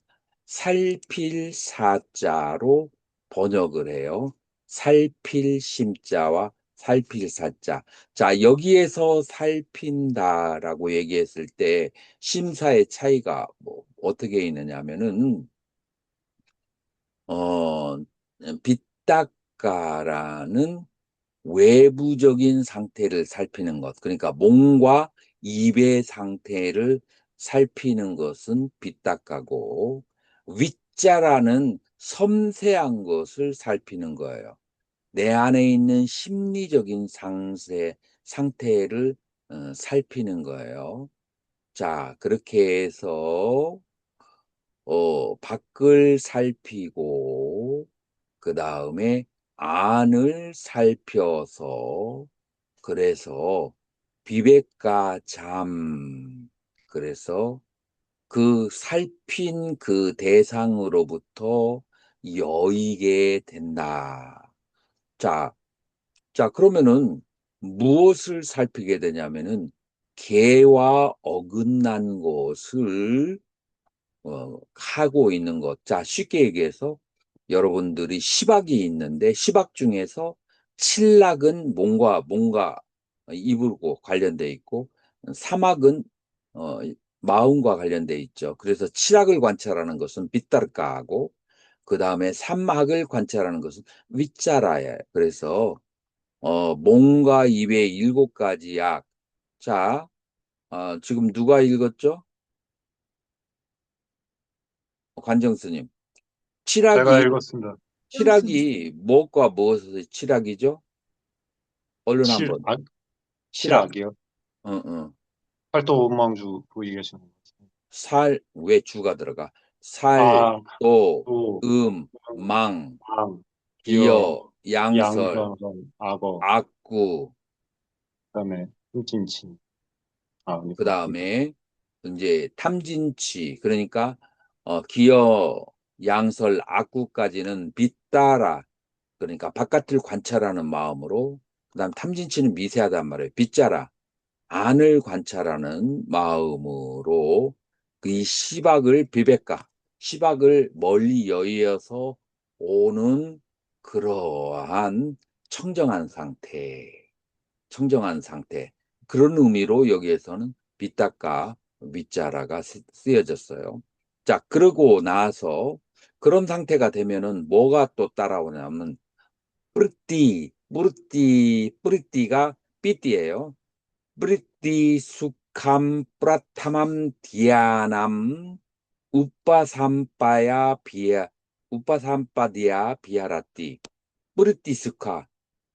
살필 사자로 번역을 해요. 살필 심자와 살필 사자. 자, 여기에서 살핀다라고 얘기했을 때 심사의 차이가 뭐 어떻게 있느냐면은 빗닦아라는 외부적인 상태를 살피는 것. 그러니까 몸과 입의 상태를 살피는 것은 빗닦아고 윗자라는 섬세한 것을 살피는 거예요. 내 안에 있는 심리적인 상태를 살피는 거예요. 자, 그렇게 해서 밖을 살피고 그 다음에 안을 살펴서 그래서 비백과 잠 그래서 그 살핀 그 대상으로부터 여의게 된다. 자, 그러면은 무엇을 살피게 되냐면은 개와 어긋난 것을 하고 있는 것. 자, 쉽게 얘기해서 여러분들이 시박이 있는데 시박 중에서 칠락은 몸과 입으로 관련돼 있고 사막은 어, 마음과 관련돼 있죠. 그래서 칠학을 관찰하는 것은 빗다르까하고 그 다음에 삼막을 관찰하는 것은 윗자라예요. 그래서 몸과 입의 7가지 약. 자, 지금 누가 읽었죠? 관정 스님. 제가 칠학이 읽었습니다. 무엇과 무엇의 칠학이죠? 얼른 한번. 칠학. 칠학이요. 응. 그 얘기하시는 것 왜 주가 들어가? 같아요. 또, 또, 망, 방, 기여, 기여, 양설, 양선, 악어, 악구, 그다음에 찐친. 그 다음에 이제 탐진치. 그러니까 기여, 양설, 악구까지는 빗따라. 그러니까 바깥을 관찰하는 마음으로. 그 다음 탐진치는 미세하단 말이에요. 빗자라. 안을 관찰하는 마음으로 이 시박을 비백과 시박을 멀리 여의어서 오는 그러한 청정한 상태 그런 의미로 여기에서는 빗닦아 밑자라가 쓰여졌어요. 자, 그러고 나서 그런 상태가 되면은 뭐가 또 따라오냐면 뿌리띠가 삐띠예요. 브리티 수캄 프라타맘 디아남 우빠삼빠야 우파삼파디아 비하라띠, 뿌리띠스카,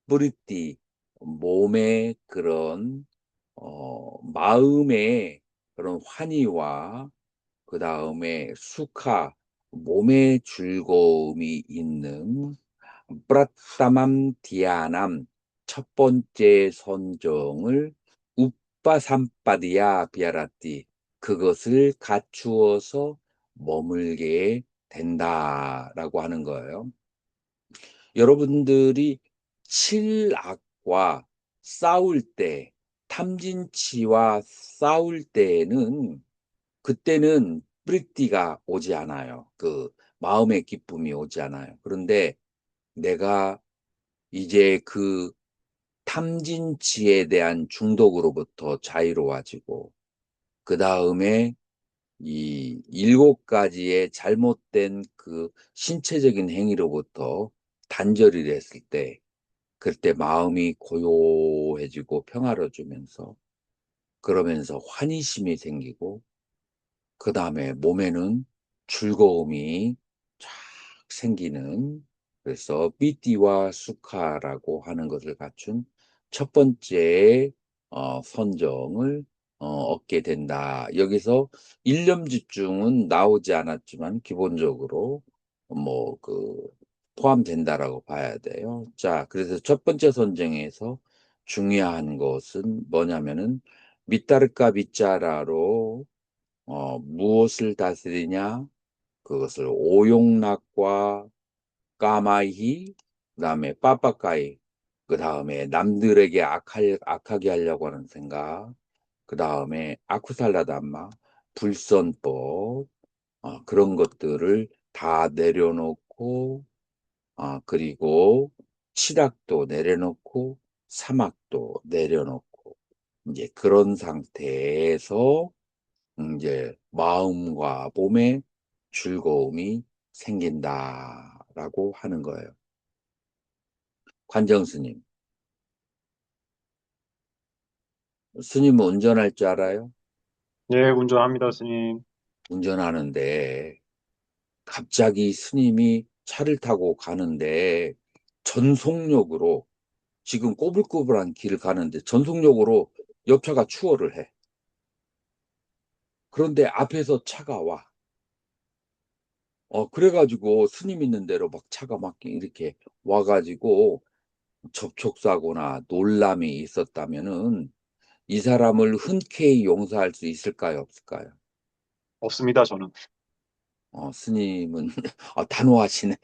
뿌리띠, 몸의 그런, 마음의 그런 환희와 그 다음에 수카, 몸의 즐거움이 있는 프라타맘 디아남 첫 번째 선정을 우빠삼빠디아 비아라띠 그것을 갖추어서 머물게 된다라고 하는 거예요. 여러분들이 칠악과 싸울 때, 탐진치와 싸울 때에는 그때는 프리띠가 오지 않아요. 그 마음의 기쁨이 오지 않아요. 그런데 내가 이제 그 탐진치에 대한 중독으로부터 자유로워지고 그 다음에 이 7가지의 잘못된 그 신체적인 행위로부터 단절이 됐을 때 그때 마음이 고요해지고 평화로워지면서 그러면서 환희심이 생기고 그 다음에 몸에는 즐거움이 쫙 생기는 그래서 삐띠와 수카라고 하는 것을 갖춘 첫 번째 선정을 얻게 된다. 여기서 일념 집중은 나오지 않았지만 기본적으로 뭐 포함된다라고 봐야 돼요. 자, 그래서 첫 번째 선정에서 중요한 것은 뭐냐면은 미따르까 미짜라로 무엇을 다스리냐? 그것을 오용락과 까마이, 그 다음에 빠빠까이, 그 다음에 남들에게 악하게 하려고 하는 생각, 그 다음에 아쿠살라담마, 불선법, 그런 것들을 다 내려놓고, 그리고 칠악도 내려놓고, 사막도 내려놓고, 이제 그런 상태에서 이제 마음과 몸에 즐거움이 생긴다라고 하는 거예요. 관정 스님, 스님은 운전할 줄 알아요? 예, 운전합니다, 스님. 운전하는데 갑자기 스님이 차를 타고 가는데 전속력으로 지금 꼬불꼬불한 길을 가는데 전속력으로 옆차가 추월을 해. 그런데 앞에서 차가 와. 그래가지고 스님 있는 대로 막 차가 막 이렇게 와가지고 접촉사고나 놀람이 있었다면은 이 사람을 흔쾌히 용서할 수 있을까요, 없을까요? 없습니다, 저는. 스님은 단호하시네.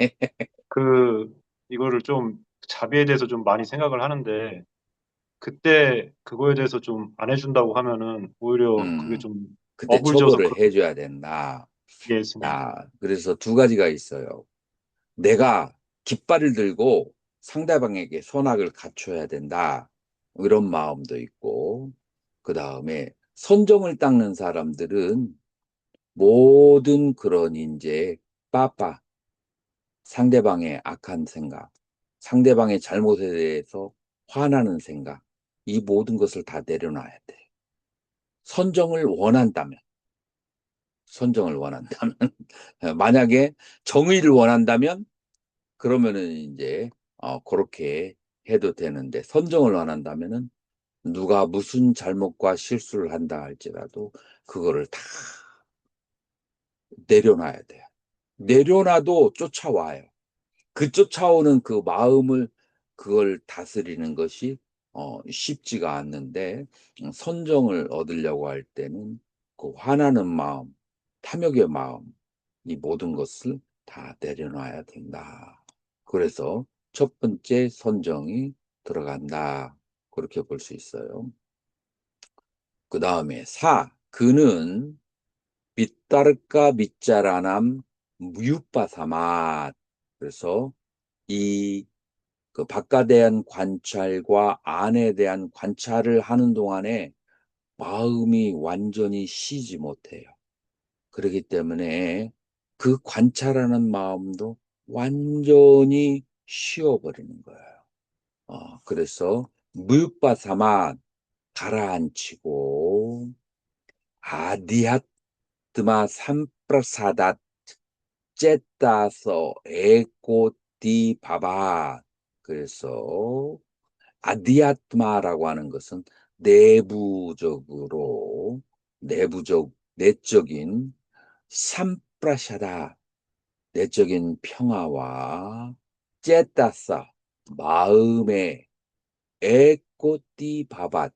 이거를 좀, 자비에 대해서 좀 많이 생각을 하는데, 그때 그거에 대해서 좀 안 해준다고 하면은, 오히려 그게 음, 좀 그때 억울져서 처벌을 해줘야 된다. 게 스님. 그래서 두 가지가 있어요. 내가 깃발을 들고 상대방에게 선악을 갖춰야 된다. 이런 마음도 있고, 그 다음에 선정을 닦는 사람들은 모든 그런 이제 빠빠 상대방의 악한 생각, 상대방의 잘못에 대해서 화나는 생각, 이 모든 것을 다 내려놔야 돼. 선정을 원한다면, 선정을 원한다면, 만약에 정의를 원한다면, 그러면은 이제, 그렇게 해도 되는데, 선정을 원한다면은, 누가 무슨 잘못과 실수를 한다 할지라도, 그거를 다 내려놔야 돼요. 내려놔도 쫓아와요. 그 쫓아오는 그 마음을 그걸 다스리는 것이 쉽지가 않는데 선정을 얻으려고 할 때는 그 화나는 마음, 탐욕의 마음, 이 모든 것을 다 내려놔야 된다. 그래서 첫 번째 선정이 들어간다. 그렇게 볼 수 있어요. 그 다음에 그는 밑따르까 밑자라남 무유빠사맛. 그래서 그 바깥에 대한 관찰과 안에 대한 관찰을 하는 동안에 마음이 완전히 쉬지 못해요. 그렇기 때문에 그 관찰하는 마음도 완전히 쉬어버리는 거예요. 그래서 무육바사만 가라앉히고 아디핫드마 삼프라사닷 쨌다서 에꼬띠 바바. 그래서 아디아트마라고 하는 것은 내적인 삼프라샤다, 내적인 평화와 째따싸, 마음의 에꼬띠 바밭,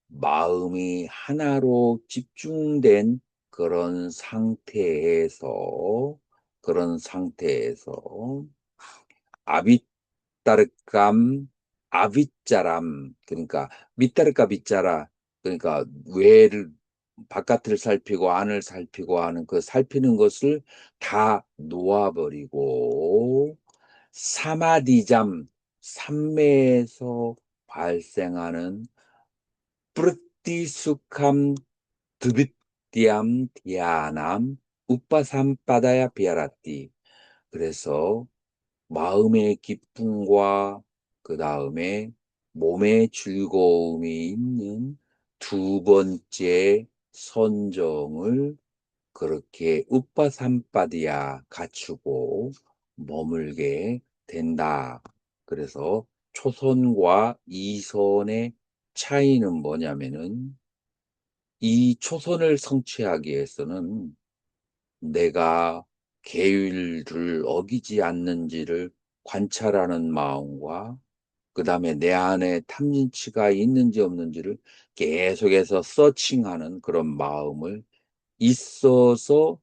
마음이 하나로 집중된 그런 상태에서 아비따르감, 아비짜람, 그러니까 밑따르까 밑자라, 그러니까 외를 바깥을 살피고 안을 살피고 하는 그 살피는 것을 다 놓아버리고 사마디잠, 삼매에서 발생하는 프르티수캄 드빗디암 디아남 우빠삼바다야 비아라띠. 그래서 마음의 기쁨과 그 다음에 몸의 즐거움이 있는 두 번째 선정을 그렇게 우빠삼바디야 갖추고 머물게 된다. 그래서 초선과 이선의 차이는 뭐냐면은 이 초선을 성취하기 위해서는 내가 계율을 어기지 않는지를 관찰하는 마음과 그 다음에 내 안에 탐진치가 있는지 없는지를 계속해서 서칭하는 그런 마음을 있어서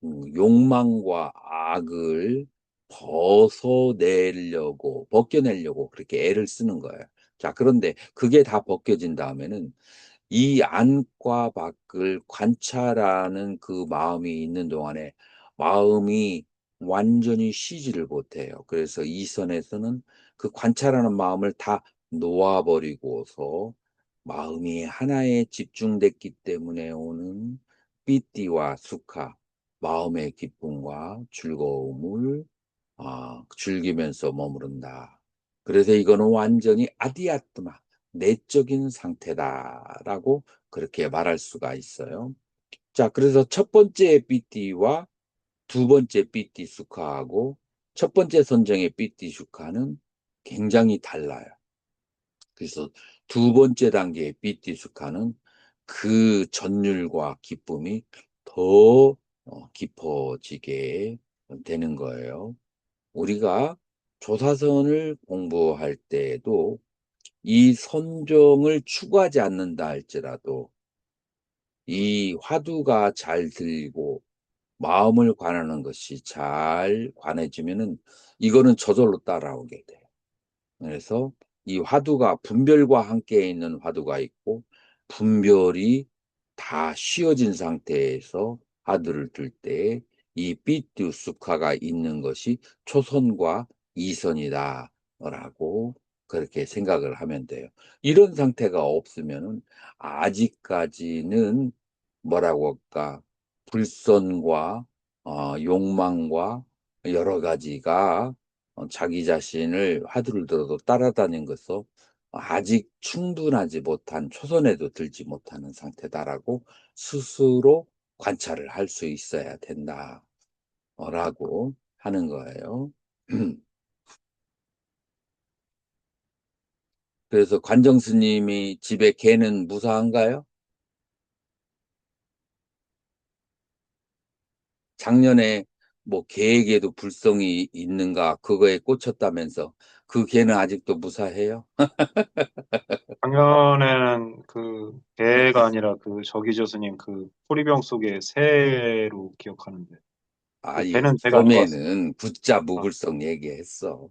욕망과 악을 벗겨내려고 그렇게 애를 쓰는 거예요. 자, 그런데 그게 다 벗겨진 다음에는 이 안과 밖을 관찰하는 그 마음이 있는 동안에 마음이 완전히 쉬지를 못해요. 그래서 이 선에서는 그 관찰하는 마음을 다 놓아버리고서 마음이 하나에 집중됐기 때문에 오는 삐띠와 수카, 마음의 기쁨과 즐거움을 즐기면서 머무른다. 그래서 이거는 완전히 아디아트마, 내적인 상태다라고 그렇게 말할 수가 있어요. 자, 그래서 첫 번째 삐띠와 두 번째 삐띠 수카하고 첫 번째 선정의 삐띠 수카는 굉장히 달라요. 그래서 두 번째 단계의 삐띠 수카는 그 전율과 기쁨이 더 깊어지게 되는 거예요. 우리가 조사선을 공부할 때에도 이 선정을 추구하지 않는다 할지라도 이 화두가 잘 들리고 마음을 관하는 것이 잘 관해지면은 이거는 저절로 따라오게 돼요. 그래서 이 화두가 분별과 함께 있는 화두가 있고 분별이 다 쉬어진 상태에서 화두를 들 때 이 삐뚜 수카가 있는 것이 초선과 이선이다 라고 그렇게 생각을 하면 돼요. 이런 상태가 없으면은 아직까지는 뭐라고 할까 불선과 욕망과 여러 가지가 자기 자신을 화두를 들어도 따라다닌 것은 아직 충분하지 못한 초선에도 들지 못하는 상태다라고 스스로 관찰을 할 수 있어야 된다라고 하는 거예요. 그래서 관정 스님이 집에 개는 무사한가요? 작년에 뭐 개에게도 불성이 있는가 그거에 꽂혔다면서 그 개는 아직도 무사해요? 작년에는 그 개가 아니라 그 저기저 스님 그 호리병 속에 새로 기억하는데 그 아이, 개는 제가 안 해봤어요. 처음에는 부자 아, 무불성 얘기했어.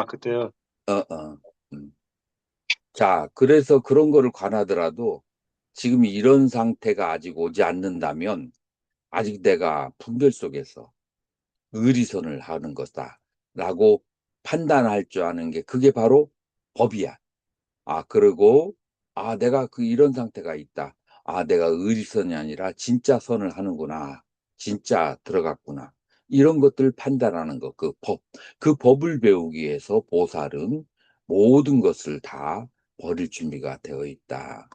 그때요. 어. 자, 그래서 그런 거를 관하더라도 지금 이런 상태가 아직 오지 않는다면 아직 내가 분별 속에서 의리선을 하는 것다라고 판단할 줄 아는 게 그게 바로 법이야. 그리고 내가 이런 상태가 있다. 내가 의리선이 아니라 진짜 선을 하는구나. 진짜 들어갔구나. 이런 것들 판단하는 것, 그 법. 그 법을 배우기 위해서 보살은 모든 것을 다 버릴 준비가 되어 있다.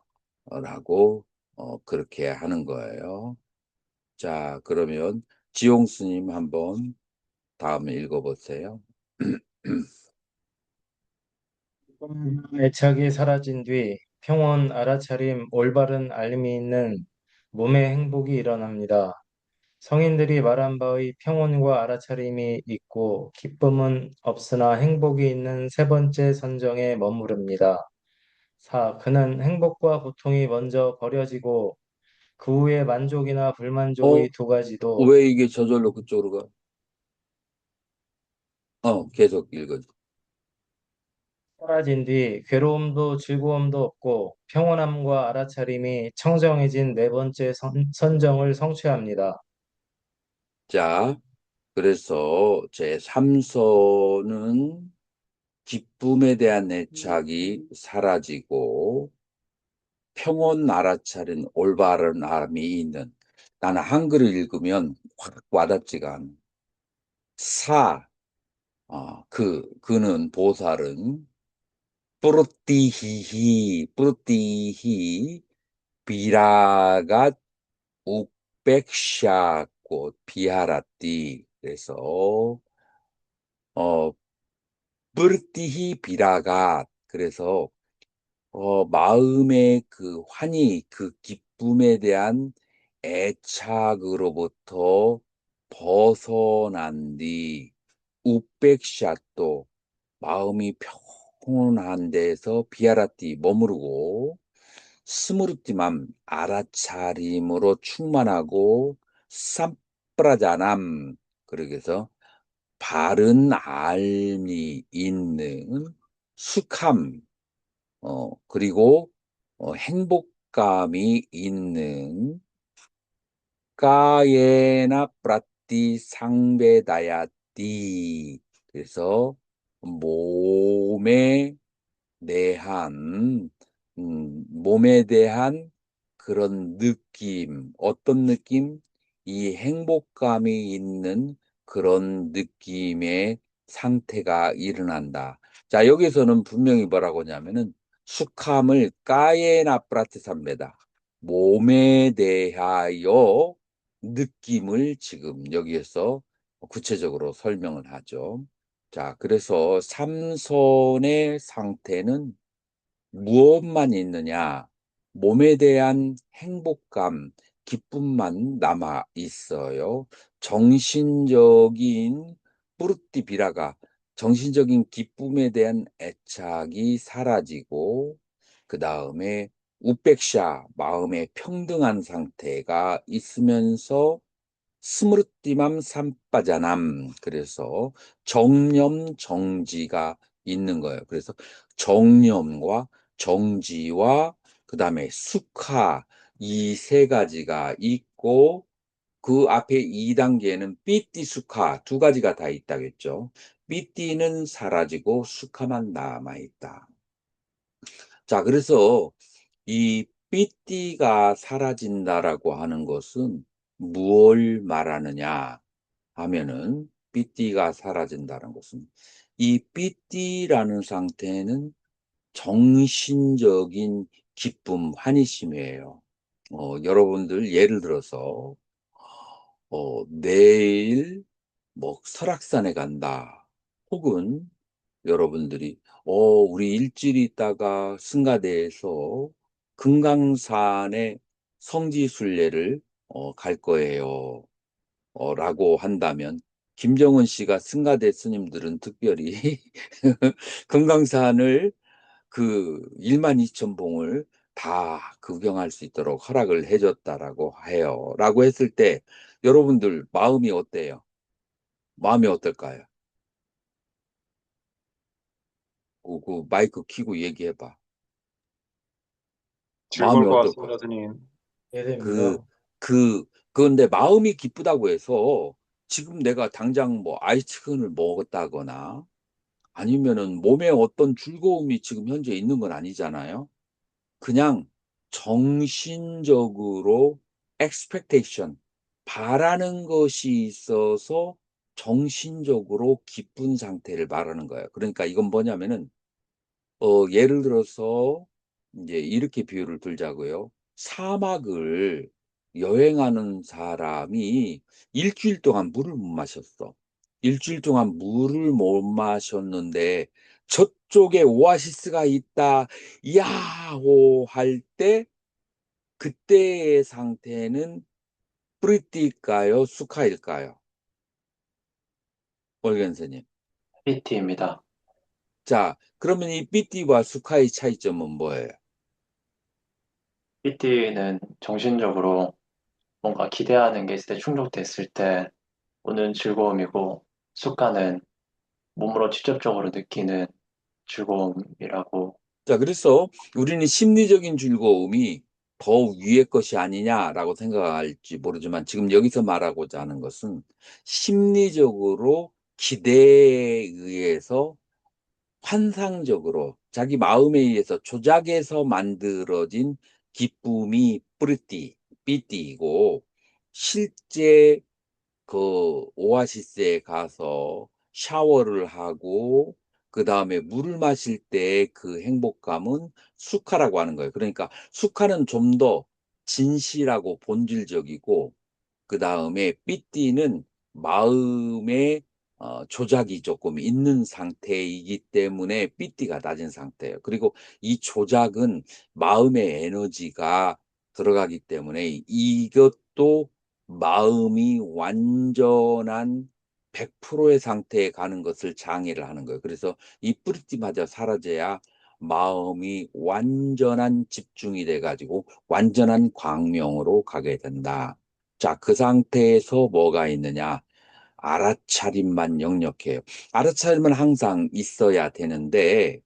라고 그렇게 하는 거예요. 자, 그러면 지용 스님 한번 다음에 읽어보세요. 애착이 사라진 뒤 평온, 알아차림, 올바른 알림이 있는 몸의 행복이 일어납니다. 성인들이 말한 바의 평온과 알아차림이 있고 기쁨은 없으나 행복이 있는 세 번째 선정에 머무릅니다. 4. 그는 행복과 고통이 먼저 버려지고 그 후에 만족이나 어, 불만족의 두 가지도 왜 이게 저절로 그쪽으로 가? 계속 읽어줘. 사라진 뒤 괴로움도 즐거움도 없고 평온함과 알아차림이 청정해진 네 번째 선정을 성취합니다. 자, 그래서 제 3선은 기쁨에 대한 애착이 사라지고 평온 알아차린 올바른 암이 있는, 나는 한글을 읽으면 확 와닿지가 않아. 그는 보살은 뿌르띠히 비라가 욱백샤꽃 비하라띠. 그래서 어 뿌르띠히 비라가, 그래서 마음의 그 환희, 그 기쁨에 대한 애착으로부터 벗어난 뒤 우백샷도, 마음이 평온한 데서 비아라띠 머무르고 스무르띠맘 알아차림으로 충만하고 삼프라자남, 그러기 위해서 바른 알미 있는 숙함, 그리고 행복감이 있는 까예나 프라띠 상베다야띠. 그래서 몸에 몸에 대한 그런 느낌, 어떤 느낌? 이 행복감이 있는 그런 느낌의 상태가 일어난다. 자, 여기서는 분명히 뭐라고 하냐면은 숙함을 까예나 프라티삼베다. 몸에 대하여 느낌을 지금 여기에서 구체적으로 설명을 하죠. 자, 그래서 삼선의 상태는 무엇만 있느냐? 몸에 대한 행복감, 기쁨만 남아 있어요. 정신적인 뿌르띠 비라가, 정신적인 기쁨에 대한 애착이 사라지고, 그 다음에 우백샤, 마음의 평등한 상태가 있으면서 스무르띠맘 삼빠자남, 그래서 정념 정지가 있는 거예요. 그래서 정념과 정지와 그 다음에 숙하, 이 세 가지가 있고, 그 앞에 2단계에는 삐띠 숙하 두 가지가 다 있다겠죠. 삐띠는 사라지고 숙하만 남아있다. 자, 그래서 이 삐띠가 사라진다라고 하는 것은 무엇을 말하느냐 하면은, 삐띠가 사라진다는 것은 이 삐띠라는 상태는 정신적인 기쁨, 환희심이에요. 여러분들 예를 들어서 내일 뭐 설악산에 간다. 혹은 여러분들이 우리 일주일 있다가 승가대에서 금강산에 성지순례를 갈 거예요. 라고 한다면, 김정은 씨가 승가대 스님들은 특별히 금강산을 그 12,000봉을 다 구경할 수 있도록 허락을 해줬다라고 해요. 라고 했을 때 여러분들 마음이 어때요? 마음이 어떨까요? 그 마이크 켜고 얘기해봐. 마음이 즐거울 것 어떨까? 같습니다, 스님. 이해됩니다. 그, 그런데 마음이 기쁘다고 해서 지금 내가 당장 뭐 아이스크림을 먹었다거나 아니면은 몸에 어떤 즐거움이 지금 현재 있는 건 아니잖아요. 그냥 정신적으로 expectation, 바라는 것이 있어서 정신적으로 기쁜 상태를 말하는 거예요. 그러니까 이건 뭐냐면은 예를 들어서 이제 이렇게 비유를 들자고요. 사막을 여행하는 사람이 일주일 동안 물을 못 마셨어. 일주일 동안 물을 못 마셨는데 저쪽에 오아시스가 있다. 야호 할 때 그때의 상태는 프리띠일까요? 수카일까요? 월견 선생님. PT입니다. 자, 그러면 이 삐띠와 수카의 차이점은 뭐예요? PT는 정신적으로 뭔가 기대하는 게 있을 때 충족됐을 때 오는 즐거움이고, 수가는 몸으로 직접적으로 느끼는 즐거움이라고. 자, 그래서 우리는 심리적인 즐거움이 더 위의 것이 아니냐라고 생각할지 모르지만 지금 여기서 말하고자 하는 것은 심리적으로 기대에 의해서 환상적으로 자기 마음에 의해서 조작해서 만들어진 기쁨이 삐띠이고 실제 그 오아시스에 가서 샤워를 하고 그다음에 물을 마실 때 그 행복감은 수카라고 하는 거예요. 그러니까 수카는 좀 더 진실하고 본질적이고 그다음에 삐띠는 마음의 조작이 조금 있는 상태이기 때문에 삐띠가 낮은 상태예요. 그리고 이 조작은 마음의 에너지가 들어가기 때문에 이것도 마음이 완전한 100%의 상태에 가는 것을 장애를 하는 거예요. 그래서 이 뿌리띠마저 사라져야 마음이 완전한 집중이 돼 가지고 완전한 광명으로 가게 된다. 자, 그 상태에서 뭐가 있느냐? 알아차림만 역력해요. 알아차림은 항상 있어야 되는데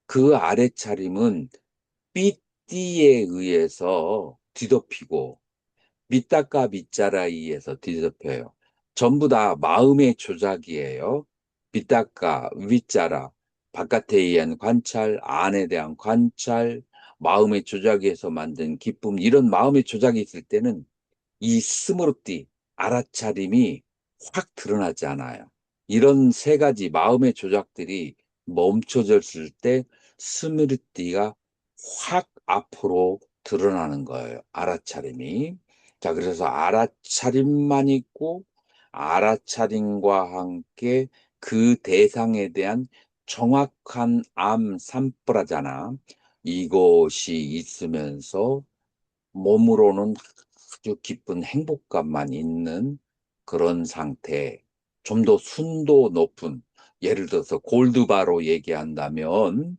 그 알아차림은 삐띠에 의해서 뒤덮이고 밑다까 밑자라에 의해서 뒤덮여요. 전부 다 마음의 조작이에요. 밑다까 윗자라, 바깥에 의한 관찰, 안에 대한 관찰, 마음의 조작에서 만든 기쁨, 이런 마음의 조작이 있을 때는 이 스무르띠, 알아차림이 확 드러나지 않아요. 이런 세 가지 마음의 조작들이 멈춰졌을 때 스무르띠가 확 앞으로 드러나는 거예요. 알아차림이. 자, 그래서 알아차림만 있고 알아차림과 함께 그 대상에 대한 정확한 암산뿌라잖아. 이것이 있으면서 몸으로는 아주 기쁜 행복감만 있는 그런 상태, 좀 더 순도 높은, 예를 들어서 골드바로 얘기한다면,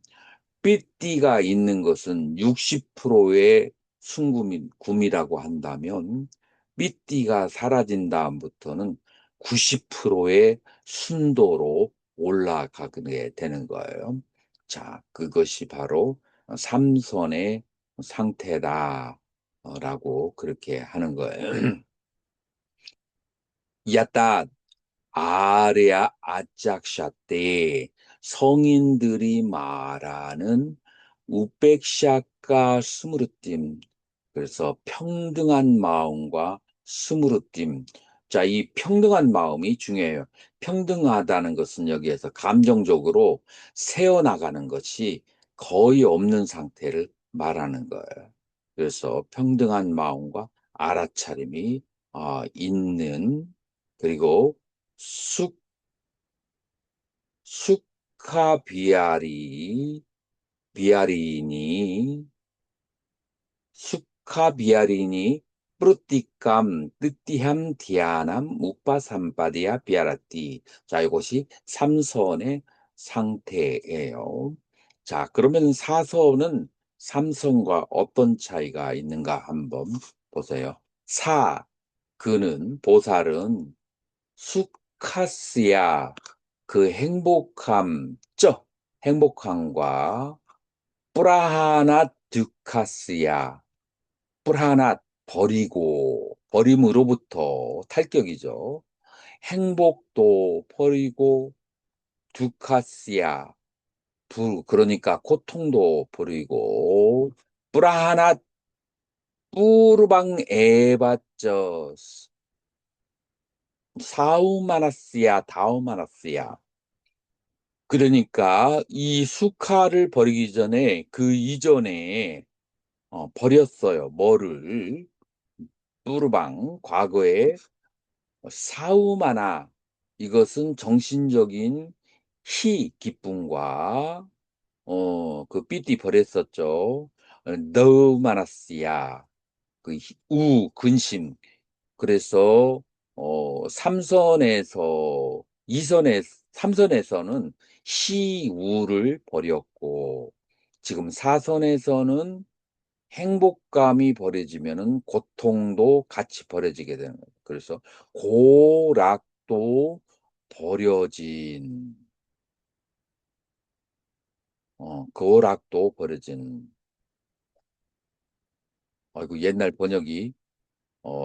삐띠가 있는 것은 60%의 순금이라고 한다면, 삐띠가 사라진 다음부터는 90%의 순도로 올라가게 되는 거예요. 자, 그것이 바로 삼선의 상태다. 라고 그렇게 하는 거예요. 야따 아레아 아짝샤떼 성인들이 말하는 우백샤카 스무르팀 그래서 평등한 마음과 스무르팀 자, 이 평등한 마음이 중요해요. 평등하다는 것은 여기에서 감정적으로 새어나가는 것이 거의 없는 상태를 말하는 거예요. 그래서 평등한 마음과 알아차림이 있는 그리고 숙 수카비아리 비아리니 수카비아리니 프루티감 뜨띠함 디아남 우빠삼바디아 비아라띠 자 이것이 삼선의 상태예요. 자 그러면 사선은 삼선과 어떤 차이가 있는가 한번 보세요. 그는 보살은 수카스야 그 행복함과 뿌라하나 듀카스야 뿌라하나 버림으로부터 탈격이죠. 행복도 버리고 듀카스야 그러니까 고통도 버리고 뿌라하나 뿌르방 에바쩌 사우마나스야 다우마나스야 그러니까 이 수카를 버리기 전에 그 이전에 버렸어요. 뭐를? 뿌르방, 과거에 사우마나, 이것은 정신적인 기쁨과 그 삐띠 버렸었죠. 너우마나스야, 근심. 그래서 삼선에서 삼선에서는 우를 버렸고, 지금 사선에서는 행복감이 버려지면은 고통도 같이 버려지게 되는 거예요. 그래서 고락도 버려진, 고락도 버려진. 아이고, 옛날 번역이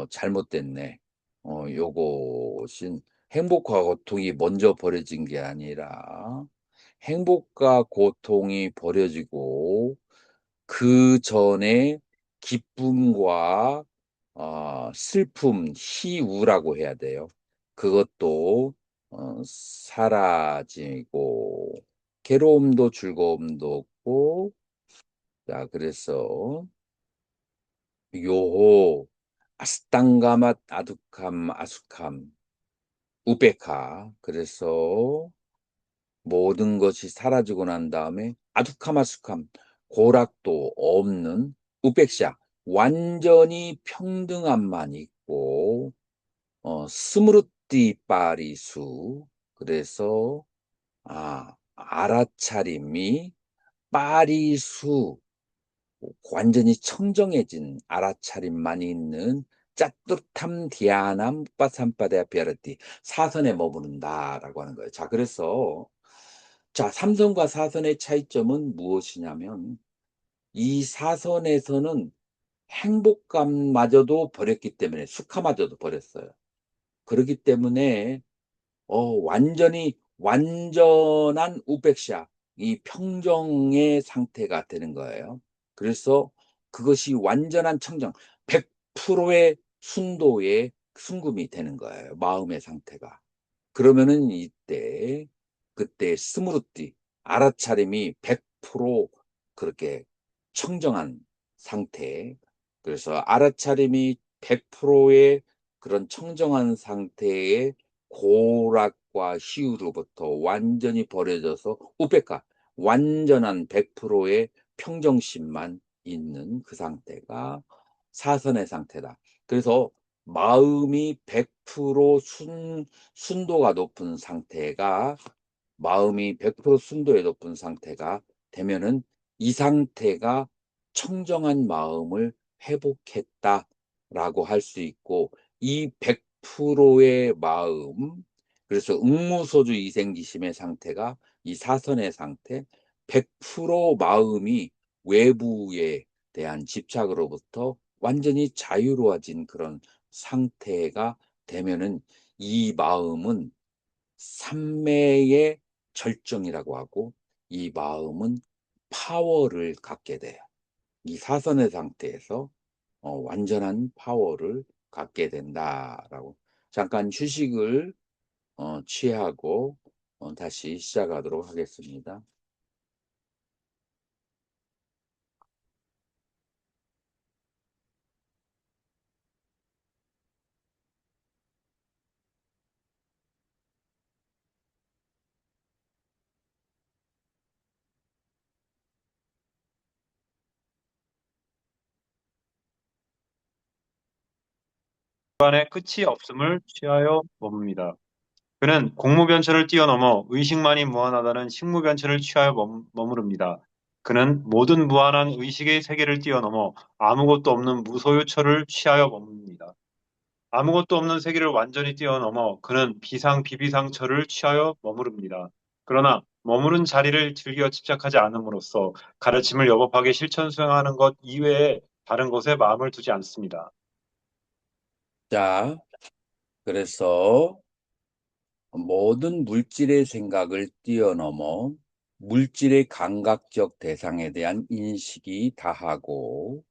잘못됐네. 요것은 행복과 고통이 먼저 버려진 게 아니라 행복과 고통이 버려지고 그 전에 기쁨과 슬픔, 희우라고 해야 돼요. 그것도 사라지고 괴로움도 즐거움도 없고. 자, 그래서 요호 아스탕가맛 아두캄 아수캄 우베카. 그래서 모든 것이 사라지고 난 다음에 아두카마스캄, 고락도 없는 우백샤, 완전히 평등함만 있고, 스무르띠 파리수. 그래서 알아차림이 파리수, 완전히 청정해진 알아차림만 있는 짜뚜탐 디아남 빠삼바데아 비아르띠, 사선에 머무른다라고 하는 거예요. 자, 그래서 자, 삼선과 사선의 차이점은 무엇이냐면, 이 사선에서는 행복감마저도 버렸기 때문에, 수카마저도 버렸어요. 그렇기 때문에 완전히 완전한 우백샤, 이 평정의 상태가 되는 거예요. 그래서 그것이 완전한 청정, 100%의 순도의 순금이 되는 거예요. 마음의 상태가. 그러면은 그때 스무르띠, 알아차림이 100% 그렇게 청정한 상태. 그래서 알아차림이 100%의 그런 청정한 상태의 고락과 희우로부터 완전히 버려져서 우백카, 완전한 100%의 평정심만 있는 그 상태가 사선의 상태다. 그래서 마음이 100% 순도가 높은 상태가, 마음이 100% 순도에 높은 상태가 되면은 이 상태가 청정한 마음을 회복했다라고 할 수 있고, 이 100%의 마음, 그래서 응무소주 이생기심의 상태가 이 사선의 상태, 100% 마음이 외부에 대한 집착으로부터 완전히 자유로워진 그런 상태가 되면은 이 마음은 삼매의 절정이라고 하고, 이 마음은 파워를 갖게 돼요. 이 사선의 상태에서 완전한 파워를 갖게 된다라고. 잠깐 휴식을 취하고 다시 시작하도록 하겠습니다. 간의 끝이 없음을 취하여 머뭅니다. 그는 공무변체를 뛰어넘어 의식만이 무한하다는 식무변체를 취하여 머무릅니다. 그는 모든 무한한 의식의 세계를 뛰어넘어 아무것도 없는 무소유처를 취하여 머뭅니다. 아무것도 없는 세계를 완전히 뛰어넘어 그는 비비상처를 취하여 머무릅니다. 그러나 머무른 자리를 즐겨 집착하지 않음으로써 가르침을 여법하게 실천 수행하는 것 이외에 다른 것에 마음을 두지 않습니다. 자, 그래서 모든 물질의 생각을 뛰어넘어 물질의 감각적 대상에 대한 인식이 다하고,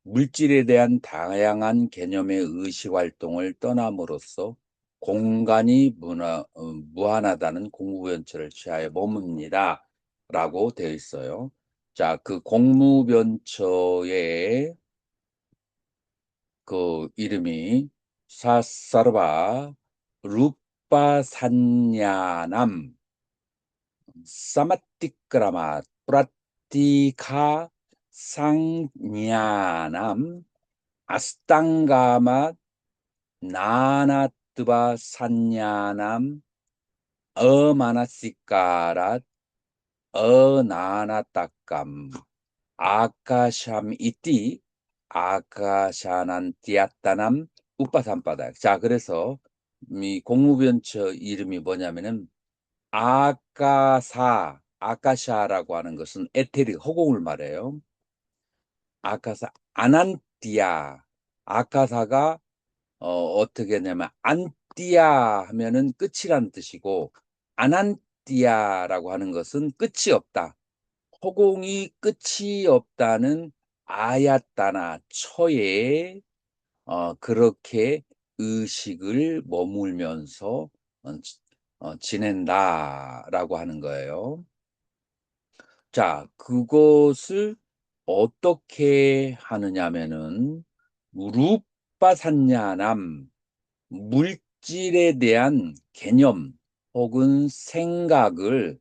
물질에 대한 다양한 개념의 의식 활동을 떠남으로써 공간이 무한하다는 공무변처를 취하여 머뭅니다 라고 되어 있어요. 자, 그 공무변처의 그 이름이 사사르바 루파산야남 사마티크라마 프라티카 상냐남 아스탕가마 나나뜨바 산야남 어마나시카랏 어나나따감 아카샴 이띠 아카샤난 띠아따남 우빠산바닥. 자, 그래서 이 공무변처 이름이 뭐냐면은 아카샤라고 하는 것은 에테릭 허공을 말해요. 아카사 아난띠아 아카사가 어떻게 하냐면 안띠아 하면은 끝이란 뜻이고 아난띠아라고 하는 것은 끝이 없다. 허공이 끝이 없다는 아야따나 처에 그렇게 의식을 머물면서 지낸다라고 하는 거예요. 자, 그것을 어떻게 하느냐면은 루빠산야남 물질에 대한 개념 혹은 생각을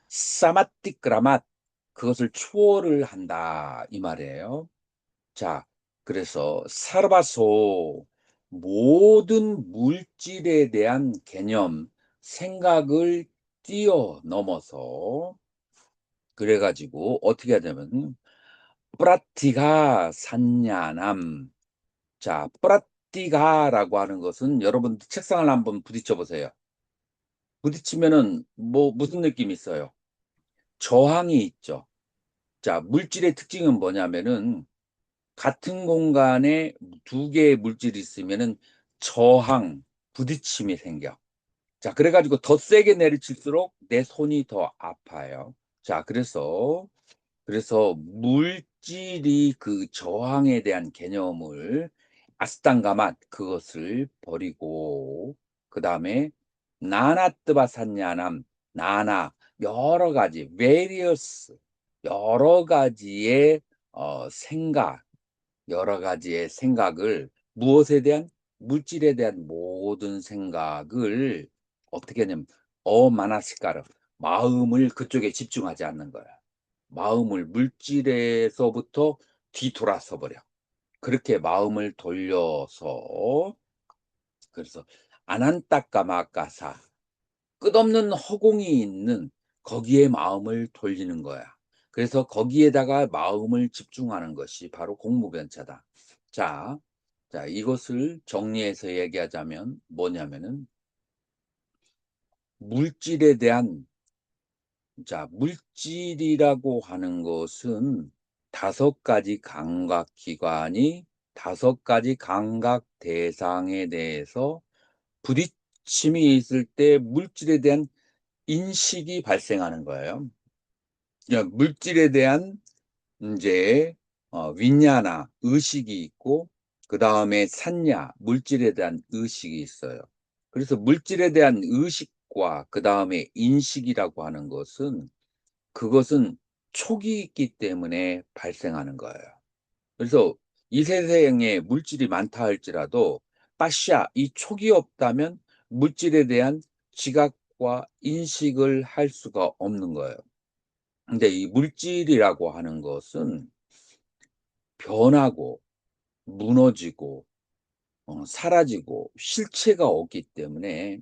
사마티크라맛 그것을 초월을 한다 이 말이에요. 자, 그래서 사르바소 모든 물질에 대한 개념, 생각을 뛰어넘어서 그래가지고 어떻게 하냐면 프라티가 산야남. 자, 프라티가라고 하는 것은 여러분 책상을 한번 부딪혀 보세요. 부딪히면은 뭐 무슨 느낌이 있어요? 저항이 있죠. 자, 물질의 특징은 뭐냐면은 같은 공간에 두 개의 물질이 있으면은 저항, 부딪힘이 생겨. 자, 그래가지고 더 세게 내리칠수록 내 손이 더 아파요. 자, 그래서 물질이 그 저항에 대한 개념을 아스탄가맛 그것을 버리고 그 다음에 나나뜨바산야남 나나 여러 가지 various 여러 가지의 생각 여러 가지의 생각을 무엇에 대한 물질에 대한 모든 생각을 어떻게 하냐면 어마나시카르 마음을 그쪽에 집중하지 않는 거야. 마음을 물질에서부터 뒤돌아서 버려. 그렇게 마음을 돌려서 그래서 아난따까마까사 끝없는 허공이 있는 거기에 마음을 돌리는 거야. 그래서 거기에다가 마음을 집중하는 것이 바로 공무변차다. 자, 이것을 정리해서 얘기하자면 뭐냐면은 물질에 대한 물질이라고 하는 것은 5가지 감각기관이 5가지 감각 대상에 대해서 부딪힘이 있을 때 물질에 대한 인식이 발생하는 거예요. 물질에 대한 이제 윈냐나 의식이 있고 그 다음에 산냐 물질에 대한 의식이 있어요. 그래서 물질에 대한 의식과 그 다음에 인식이라고 하는 것은 그것은 촉이 있기 때문에 발생하는 거예요. 그래서 이 세상에 물질이 많다 할지라도 빠샤 이 촉이 없다면 물질에 대한 지각과 인식을 할 수가 없는 거예요. 근데 이 물질이라고 하는 것은 변하고 무너지고 사라지고 실체가 없기 때문에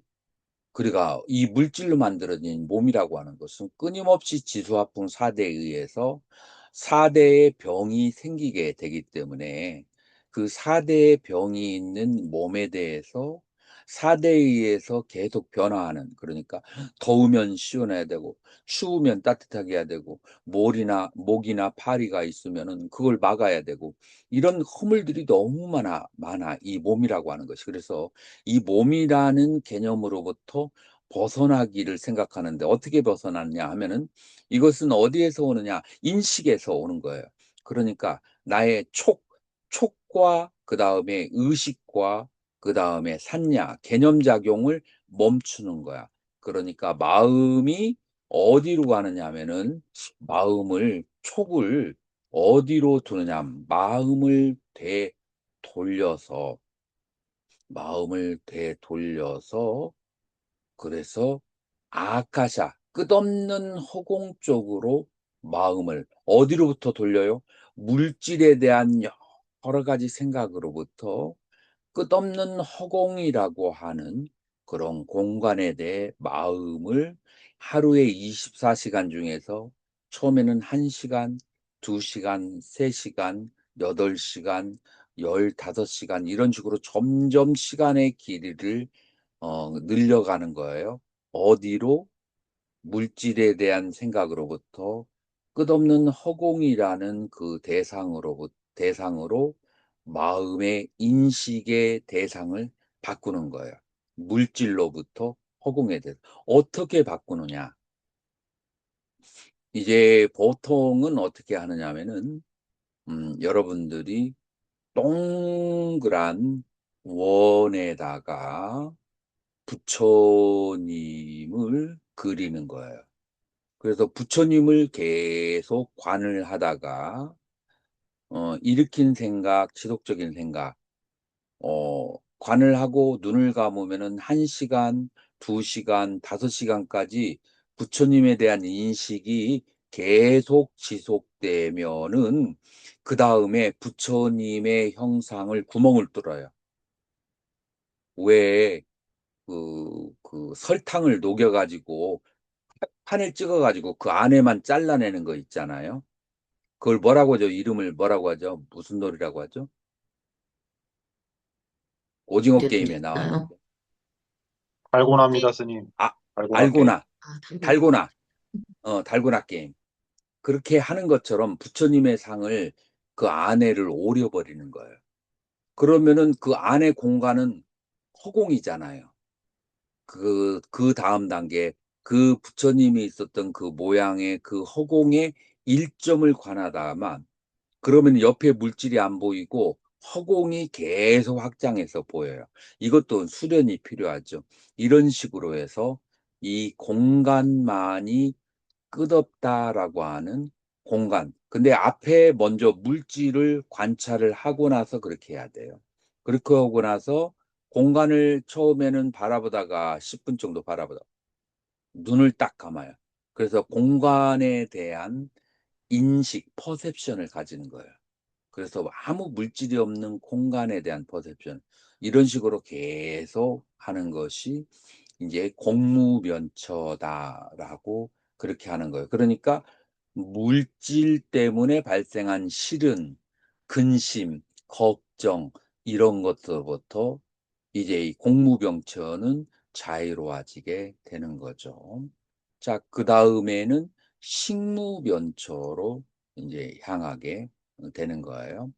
그러니까 이 물질로 만들어진 몸이라고 하는 것은 끊임없이 지수화풍 4대에 의해서 4대의 병이 생기게 되기 때문에 그 4대의 병이 있는 몸에 대해서 4대에 의해서 계속 변화하는 그러니까 더우면 시원해야 되고 추우면 따뜻하게 해야 되고 목이나 파리가 있으면은 그걸 막아야 되고 이런 허물들이 너무 많아 이 몸이라고 하는 것이. 그래서 이 몸이라는 개념으로부터 벗어나기를 생각하는데 어떻게 벗어났냐 하면은 이것은 어디에서 오느냐? 인식에서 오는 거예요. 그러니까 나의 촉과 그 다음에 의식과 그 다음에 산냐, 개념작용을 멈추는 거야. 그러니까 마음이 어디로 가느냐 하면은 촉을 어디로 두느냐? 마음을 되돌려서 그래서 아카샤 끝없는 허공 쪽으로 마음을 어디로부터 돌려요? 물질에 대한 여러 가지 생각으로부터 끝없는 허공이라고 하는 그런 공간에 대해 마음을 하루에 24시간 중에서 처음에는 1시간, 2시간, 3시간, 8시간, 15시간 이런 식으로 점점 시간의 길이를 늘려가는 거예요. 어디로? 물질에 대한 생각으로부터 끝없는 허공이라는 그 대상으로 마음의 인식의 대상을 바꾸는 거예요. 물질로부터 허공에 대해서. 어떻게 바꾸느냐? 이제 보통은 어떻게 하느냐면은, 여러분들이 동그란 원에다가 부처님을 그리는 거예요. 그래서 부처님을 계속 관을 하다가 일으킨 생각, 지속적인 생각, 관을 하고 눈을 감으면은 1시간, 2시간, 5시간까지 부처님에 대한 인식이 계속 지속되면은 그 다음에 부처님의 형상을 구멍을 뚫어요. 왜 그 설탕을 녹여가지고 판을 찍어가지고 그 안에만 잘라내는 거 있잖아요. 그걸 뭐라고 하죠? 이름을 뭐라고 하죠? 무슨 놀이라고 하죠? 오징어 게임에 있나요? 나왔는데. 달고나입니다, 스님. 아, 달고나 게임. 달고나. 달고나 게임. 그렇게 하는 것처럼 부처님의 상을 그 안에를 오려버리는 거예요. 그러면은 그 안에 공간은 허공이잖아요. 그 다음 단계, 그 부처님이 있었던 그 모양의 그 허공의 일점을 관하다만, 그러면 옆에 물질이 안 보이고 허공이 계속 확장해서 보여요. 이것도 수련이 필요하죠. 이런 식으로 해서 이 공간만이 끝없다라고 하는 공간. 근데 앞에 먼저 물질을 관찰을 하고 나서 그렇게 해야 돼요. 그렇게 하고 나서 공간을 처음에는 바라보다가 10분 정도 바라보다 눈을 딱 감아요. 그래서 공간에 대한 인식, 퍼셉션을 가지는 거예요. 그래서 아무 물질이 없는 공간에 대한 퍼셉션. 이런 식으로 계속 하는 것이 이제 공무면처다라고 그렇게 하는 거예요. 그러니까 물질 때문에 발생한 실은 근심, 걱정 이런 것들부터 이제 이 공무병처는 자유로워지게 되는 거죠. 자, 그 다음에는 식무변처로 이제 향하게 되는 거예요.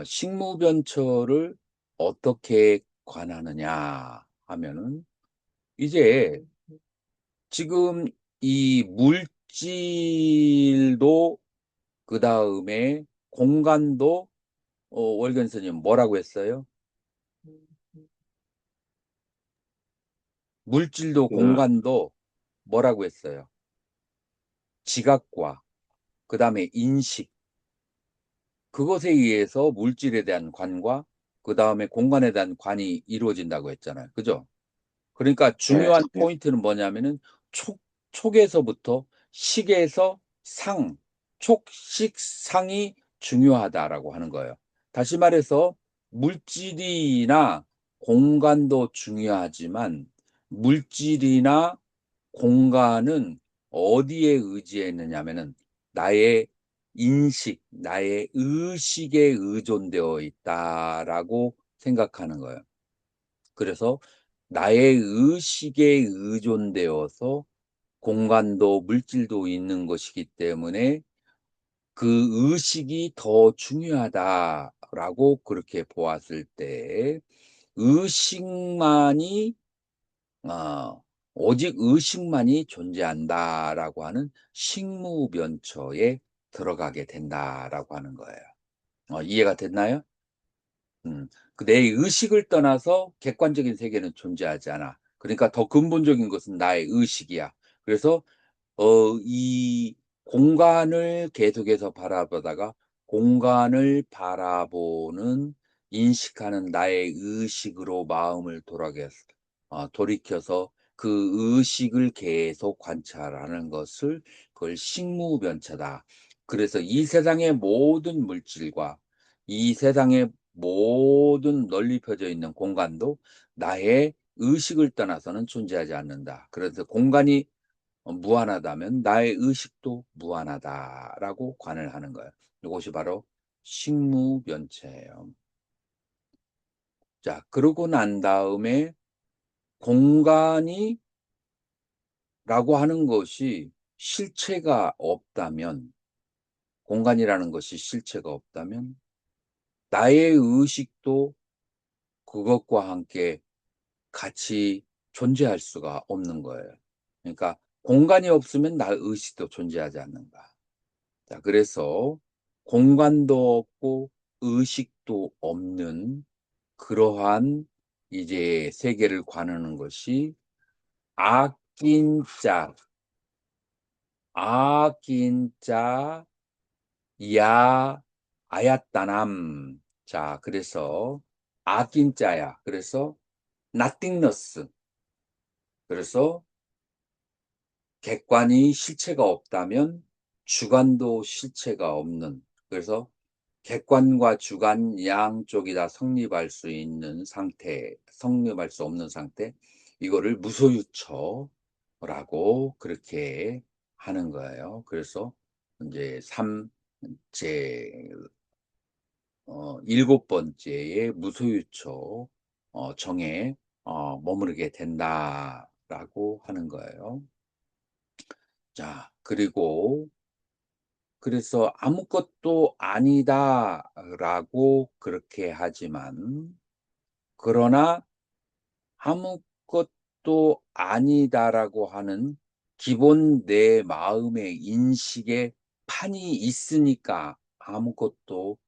식무변처를 어떻게 관하느냐 하면은 이제 지금 이 물질도 그 다음에 공간도 월견 스님 뭐라고 했어요? 물질도 네. 공간도 뭐라고 했어요? 지각과 그 다음에 인식 그것에 의해서 물질에 대한 관과 그 다음에 공간에 대한 관이 이루어진다고 했잖아요. 그죠? 그러니까 중요한 네. 포인트는 뭐냐면은 촉에서부터 식에서 상, 촉식상이 중요하다라고 하는 거예요. 다시 말해서 물질이나 공간도 중요하지만 물질이나 공간은 어디에 의지했느냐면은 나의 인식, 나의 의식에 의존되어 있다라고 생각하는 거예요. 그래서 나의 의식에 의존되어서 공간도 물질도 있는 것이기 때문에 그 의식이 더 중요하다라고 그렇게 보았을 때 의식만이 오직 의식만이 존재한다라고 하는 식무변처에 들어가게 된다라고 하는 거예요. 이해가 됐나요? 그 내 의식을 떠나서 객관적인 세계는 존재하지 않아. 그러니까 더 근본적인 것은 나의 의식이야. 그래서 이 공간을 계속해서 바라보다가 공간을 바라보는 인식하는 나의 의식으로 마음을 돌이켜서 그 의식을 계속 관찰하는 것을 그걸 식무변처다. 그래서 이 세상의 모든 물질과 이 세상의 모든 널리 펴져 있는 공간도 나의 의식을 떠나서는 존재하지 않는다. 그래서 공간이 무한하다면 나의 의식도 무한하다라고 관을 하는 거예요. 이것이 바로 식무변체예요. 자, 그러고 난 다음에 공간이라고 하는 것이 실체가 없다면, 공간이라는 것이 실체가 없다면 나의 의식도 그것과 함께 같이 존재할 수가 없는 거예요. 그러니까 공간이 없으면 나 의식도 존재하지 않는다. 자, 그래서 공간도 없고 의식도 없는 그러한 이제 세계를 관하는 것이 아낀자, 아낀자, 야, 아야따남. 자, 그래서 아낀자야. 그래서 nothingness. 그래서 객관이 실체가 없다면 주관도 실체가 없는. 그래서 객관과 주관 양쪽이 다 성립할 수 있는 상태, 성립할 수 없는 상태, 이거를 무소유처라고 그렇게 하는 거예요. 그래서 이제 일곱 번째의 무소유처 정에 머무르게 된다라고 하는 거예요. 자, 그리고 그래서 아무것도 아니다라고 그렇게 하지만, 그러나 아무것도 아니다라고 하는 기본 내 마음의 인식에 판이 있으니까 아무것도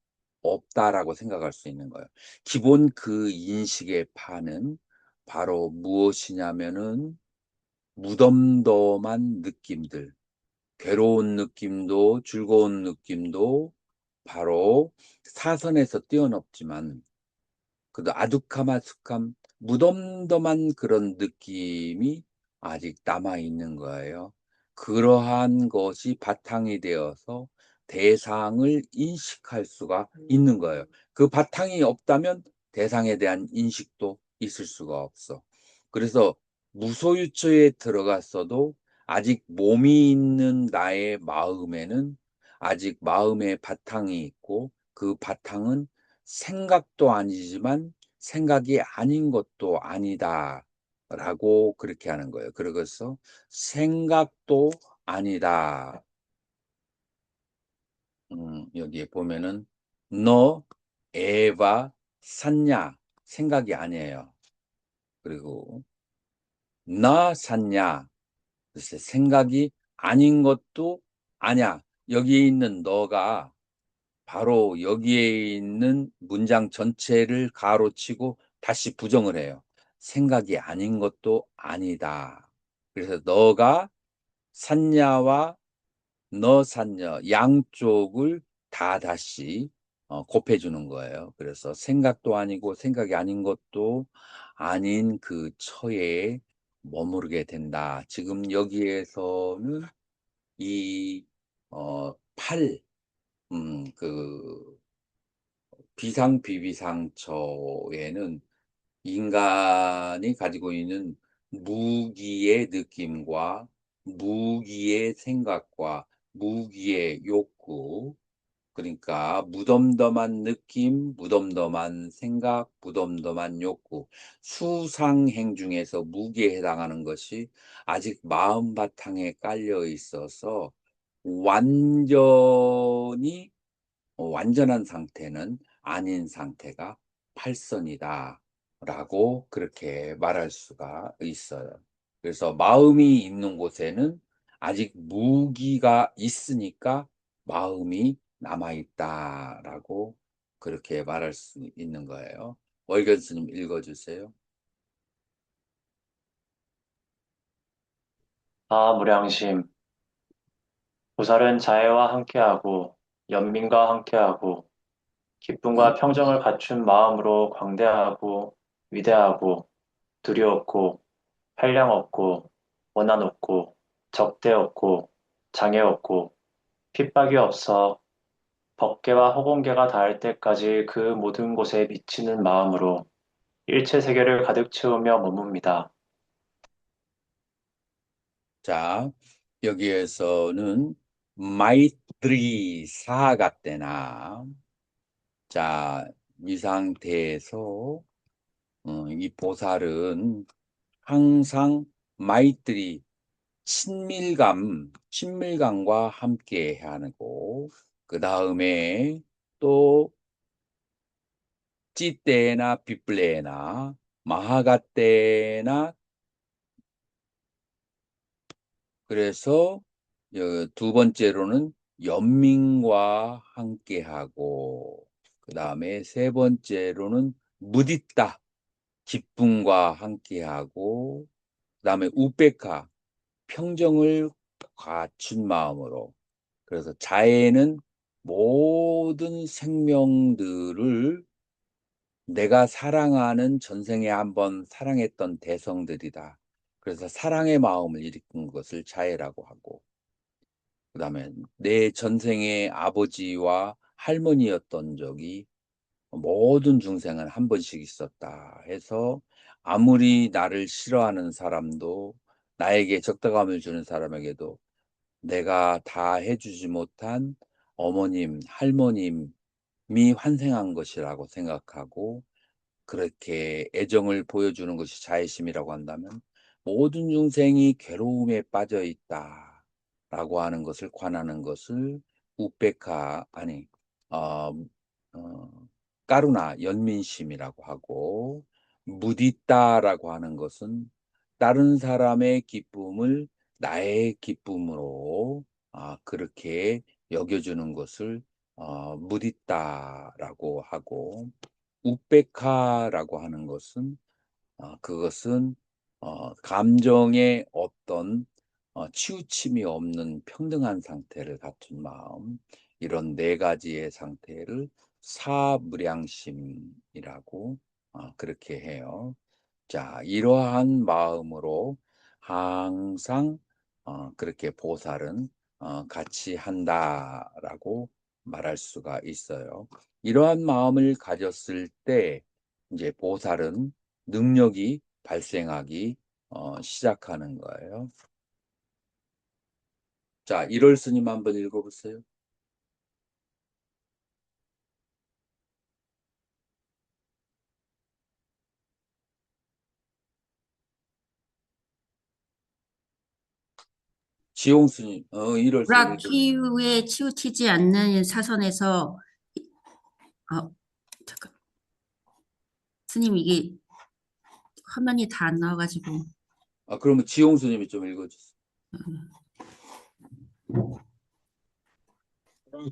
없다라고 생각할 수 있는 거예요. 기본 그 인식의 판은 바로 무엇이냐면은 무덤덤한 느낌들, 괴로운 느낌도 즐거운 느낌도 바로 사선에서 뛰어넘지만 그래도 아두카마스캄 무덤덤한 그런 느낌이 아직 남아 있는 거예요. 그러한 것이 바탕이 되어서 대상을 인식할 수가 있는 거예요. 그 바탕이 없다면 대상에 대한 인식도 있을 수가 없어. 그래서 무소유처에 들어갔어도 아직 몸이 있는 나의 마음에는 아직 마음의 바탕이 있고, 그 바탕은 생각도 아니지만 생각이 아닌 것도 아니다라고 그렇게 하는 거예요. 그래서 생각도 아니다. 여기에 보면은 너 에바 샀냐? 생각이 아니에요. 그리고 나 샀냐? 글쎄, 생각이 아닌 것도 아냐. 여기에 있는 너가 바로 여기에 있는 문장 전체를 가로치고 다시 부정을 해요. 생각이 아닌 것도 아니다. 그래서 너가 샀냐와 너 샀냐 양쪽을 다 다시 곱해주는 거예요. 그래서 생각도 아니고 생각이 아닌 것도 아닌 그 처에 머무르게 된다. 지금 여기에서는 이 8, 그 비상비비상처에는 인간이 가지고 있는 무기의 느낌과 무기의 생각과 무기의 욕구, 그러니까 무덤덤한 느낌, 무덤덤한 생각, 무덤덤한 욕구, 수상행 중에서 무기에 해당하는 것이 아직 마음 바탕에 깔려 있어서 완전히 완전한 상태는 아닌 상태가 팔선이다라고 그렇게 말할 수가 있어요. 그래서 마음이 있는 곳에는 아직 무기가 있으니까 마음이 남아있다라고 그렇게 말할 수 있는 거예요. 월견 스님 읽어주세요. 무량심. 보살은 자애와 함께하고 연민과 함께하고 기쁨과 평정을 갖춘 마음으로 광대하고 위대하고 두려웠고 한량 없고 원한 없고 적대 없고 장애 없고 핍박이 없어 법계와 허공계가 닿을 때까지 그 모든 곳에 미치는 마음으로 일체 세계를 가득 채우며 머뭅니다. 자, 여기에서는 마이트리 사가 때나, 자, 이 상태에서 이 보살은 항상 마이트리 친밀감과 함께 하고, 그 다음에 또 찌떼나 비플레나 마하가떼나, 그래서 두 번째로는 연민과 함께하고, 그 다음에 세 번째로는 무디따 기쁨과 함께하고, 그 다음에 우베카 평정을 갖춘 마음으로. 그래서 자애는 모든 생명들을 내가 사랑하는 전생에 한번 사랑했던 대성들이다. 그래서 사랑의 마음을 일으킨 것을 자애라고 하고, 그 다음에 내 전생의 아버지와 할머니였던 적이 모든 중생은 한 번씩 있었다 해서, 아무리 나를 싫어하는 사람도, 나에게 적대감을 주는 사람에게도 내가 다 해주지 못한 어머님, 할머님이 환생한 것이라고 생각하고, 그렇게 애정을 보여주는 것이 자애심이라고 한다면, 모든 중생이 괴로움에 빠져 있다라고 하는 것을 관하는 것을 우페카, 아니, 어, 어, 까루나, 연민심이라고 하고, 무디따라고 하는 것은 다른 사람의 기쁨을 나의 기쁨으로 그렇게 여겨주는 것을 무디따라고 하고, 우페카라고 하는 것은 그것은 감정의 어떤 치우침이 없는 평등한 상태를 갖춘 마음, 이런 네 가지의 상태를 사무량심이라고 그렇게 해요. 자, 이러한 마음으로 항상 그렇게 보살은 같이 한다라고 말할 수가 있어요. 이러한 마음을 가졌을 때 이제 보살은 능력이 발생하기 시작하는 거예요. 자, 1월 스님 한번 읽어보세요. 지용 스님, 1월 스님 읽어보세요. 브라키우에 치우치지 않는 사선에서 잠깐 스님 이게 화면이 다 안 나와가지고 그러면 지용 스님이 좀 읽어주세요.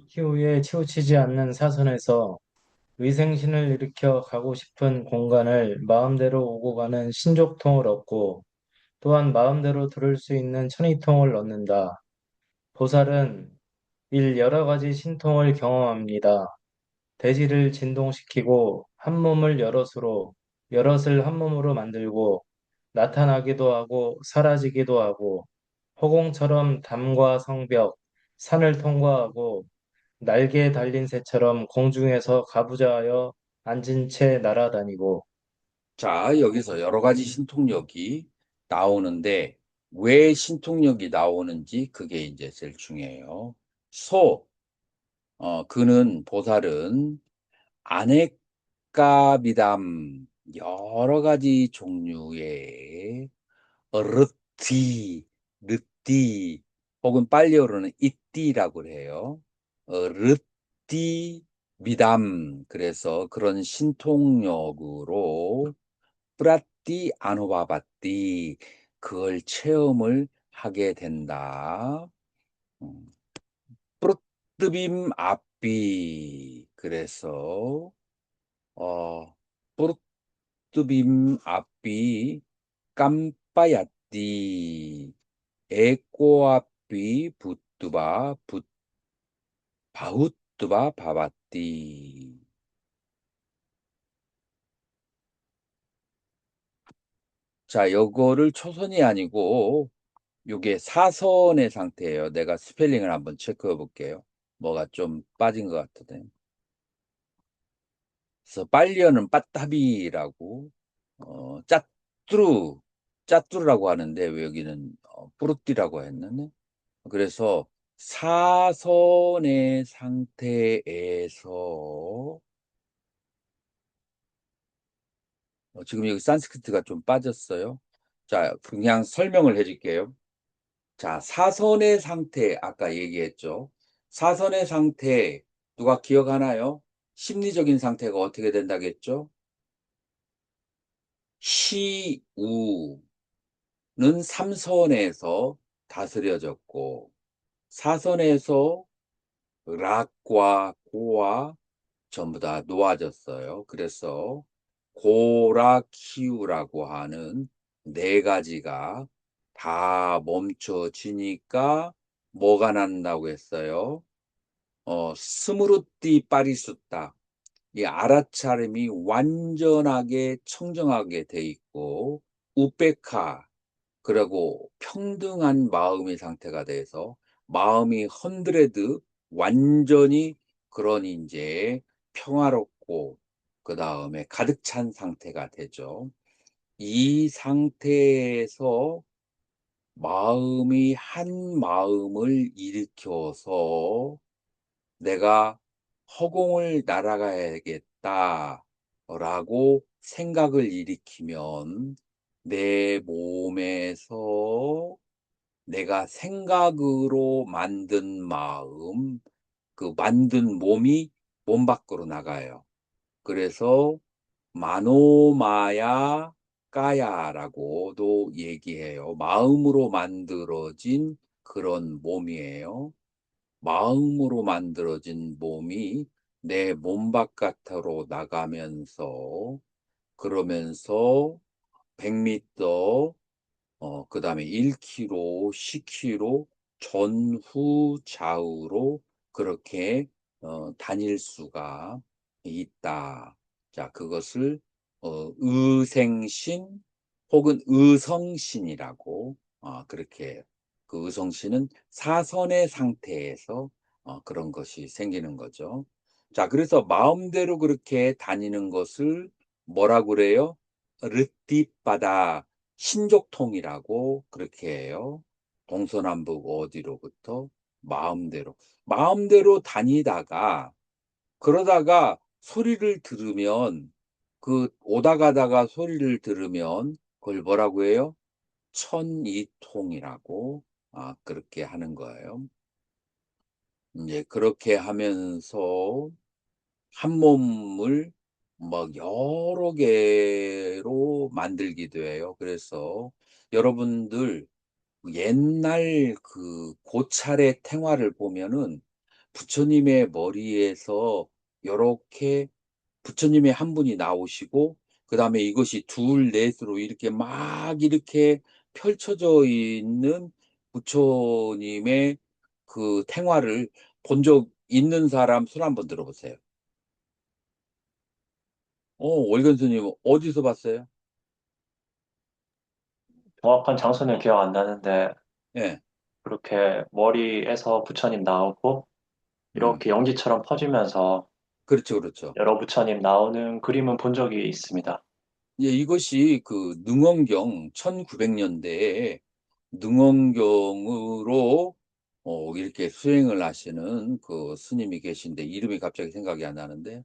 키우에 치우치지 않는 사선에서 위생신을 일으켜 가고 싶은 공간을 마음대로 오고 가는 신족통을 얻고, 또한 마음대로 들을 수 있는 천의통을 얻는다. 보살은 여러 가지 신통을 경험합니다. 대지를 진동시키고 한 몸을 여럿으로, 여럿을 한 몸으로 만들고, 나타나기도 하고 사라지기도 하고, 허공처럼 담과 성벽, 산을 통과하고, 날개에 달린 새처럼 공중에서 가부좌하여 앉은 채 날아다니고. 자, 여기서 여러 가지 신통력이 나오는데, 왜 신통력이 나오는지 그게 이제 제일 중요해요. 그는 보살은 아네까비담, 여러 가지 종류의 르띠, 르띠, 혹은 빨리어로는 이띠라고 해요. 르띠 미담, 그래서 그런 신통력으로 뿌라띠 아노바바띠, 그걸 체험을 하게 된다. 뿌르뜨빔 앞비, 그래서 뿌르뜨빔 앞비 깜빠야띠, 에꼬아삐 붓뚜바 바우뚜바 바바띠. 자, 요거를 초선이 아니고 요게 사선의 상태예요. 내가 스펠링을 한번 체크해 볼게요. 뭐가 좀 빠진 것 같은데. 그래서 빨리어는 빠따비라고 짜뚜루라고 하는데 왜 여기는 뿌르띠라고 했느냐? 그래서 사선의 상태에서 지금 여기 산스크리트가 좀 빠졌어요. 자, 그냥 설명을 해줄게요. 자, 사선의 상태 아까 얘기했죠. 사선의 상태 누가 기억하나요? 심리적인 상태가 어떻게 된다겠죠? 시우는 삼선에서 다스려졌고 사선에서 락과 고와 전부 다 놓아졌어요. 그래서 고라키우라고 하는 네 가지가 다 멈춰지니까 뭐가 난다고 했어요? 스무르띠 빠리숫다. 이 알아차림이 완전하게 청정하게 돼 있고 우페카 그리고 평등한 마음의 상태가 돼서 마음이 헌드레드 완전히 그런 이제 평화롭고 그 다음에 가득 찬 상태가 되죠. 이 상태에서 마음이 한 마음을 일으켜서 내가 허공을 날아가야겠다라고 생각을 일으키면 내 몸에서 내가 생각으로 만든 마음, 그 만든 몸이 몸 밖으로 나가요. 그래서 마노마야 까야라고도 얘기해요. 마음으로 만들어진 그런 몸이에요. 마음으로 만들어진 몸이 내 몸 바깥으로 나가면서 그러면서 100m 그다음에 1km, 10km 전후 좌우로 그렇게 다닐 수가 있다. 자, 그것을 의생신 혹은 의성신이라고 그렇게 해요. 그 의성신은 사선의 상태에서 그런 것이 생기는 거죠. 자, 그래서 마음대로 그렇게 다니는 것을 뭐라고 그래요? 르띠바다 신족통이라고 그렇게 해요. 동서남북 어디로부터 마음대로 다니다가 그러다가 소리를 들으면 그 오다 가다가 소리를 들으면 그걸 뭐라고 해요? 천이통이라고 그렇게 하는 거예요. 이제 그렇게 하면서 한 몸을 막 여러 개로 만들기도 해요. 그래서 여러분들 옛날 그 고찰의 탱화를 보면은 부처님의 머리에서 요렇게 부처님의 한 분이 나오시고 그다음에 이것이 둘 넷으로 이렇게 막 이렇게 펼쳐져 있는 부처님의 그 탱화를 본 적 있는 사람 손 한번 들어 보세요. 월견 스님 어디서 봤어요? 정확한 장소는 기억 안 나는데 예. 그렇게 머리에서 부처님 나오고 음. 이렇게 영지처럼 퍼지면서 그렇죠, 그렇죠. 여러 부처님 나오는 그림은 본 적이 있습니다. 예, 이것이 그 능원경 1900년대에 능원경으로 이렇게 수행을 하시는 그 스님이 계신데 이름이 갑자기 생각이 안 나는데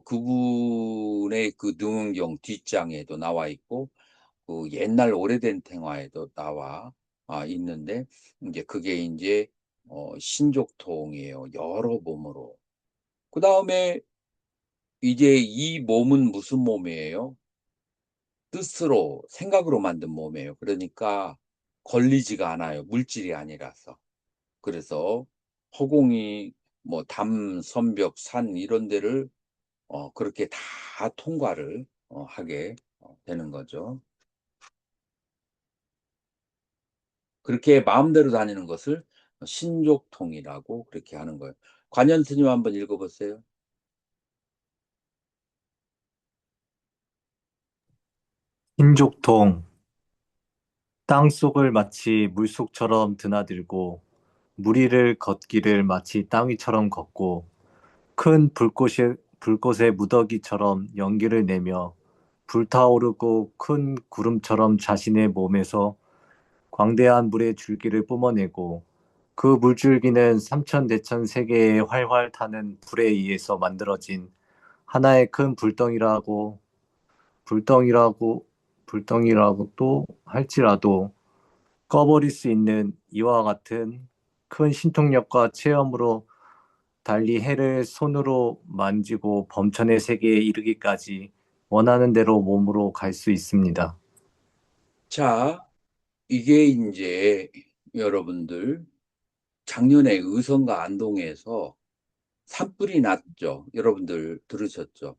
그분의 그 능원경 뒷장에도 나와 있고 그 옛날 오래된 탱화에도 나와 있는데 이제 그게 이제 신족통이에요. 여러 몸으로. 그다음에 이제 이 몸은 무슨 몸이에요? 뜻으로 생각으로 만든 몸이에요. 그러니까 걸리지가 않아요. 물질이 아니라서. 그래서 허공이 뭐 담, 선벽, 산 이런 데를 그렇게 다 통과를 하게 되는 거죠. 그렇게 마음대로 다니는 것을 신족통이라고 그렇게 하는 거예요. 관현 스님 한번 읽어 보세요. 신족통 땅 속을 마치 물속처럼 드나들고 무리를 걷기를 마치 땅 위처럼 걷고 큰 불꽃의 무더기처럼 연기를 내며 불타오르고 큰 구름처럼 자신의 몸에서 광대한 물의 줄기를 뿜어내고 그 물줄기는 삼천대천 세계에 활활 타는 불에 의해서 만들어진 하나의 큰 불덩이라고 불덩이라고 또 할지라도 꺼버릴 수 있는 이와 같은 큰 신통력과 체험으로 달리 해를 손으로 만지고 범천의 세계에 이르기까지 원하는 대로 몸으로 갈 수 있습니다. 자, 이게 이제 여러분들 작년에 의성과 안동에서 산불이 났죠. 여러분들 들으셨죠?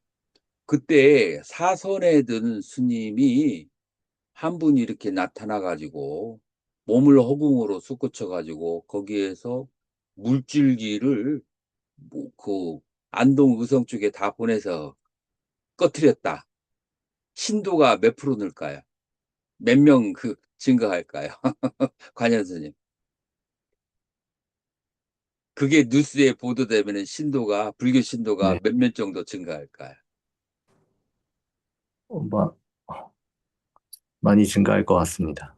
그때 사선에 든 스님이 한 분이 이렇게 나타나가지고 몸을 허공으로 솟구쳐가지고 거기에서 물줄기를 그 안동 의성 쪽에 다 보내서 꺼트렸다. 신도가 몇 프로 늘까요? 몇 명 증가할까요? 관현 스님. 그게 뉴스에 보도되면 불교 신도가 네, 몇 명 정도 증가할까요? 마- 많이 증가할 것 같습니다.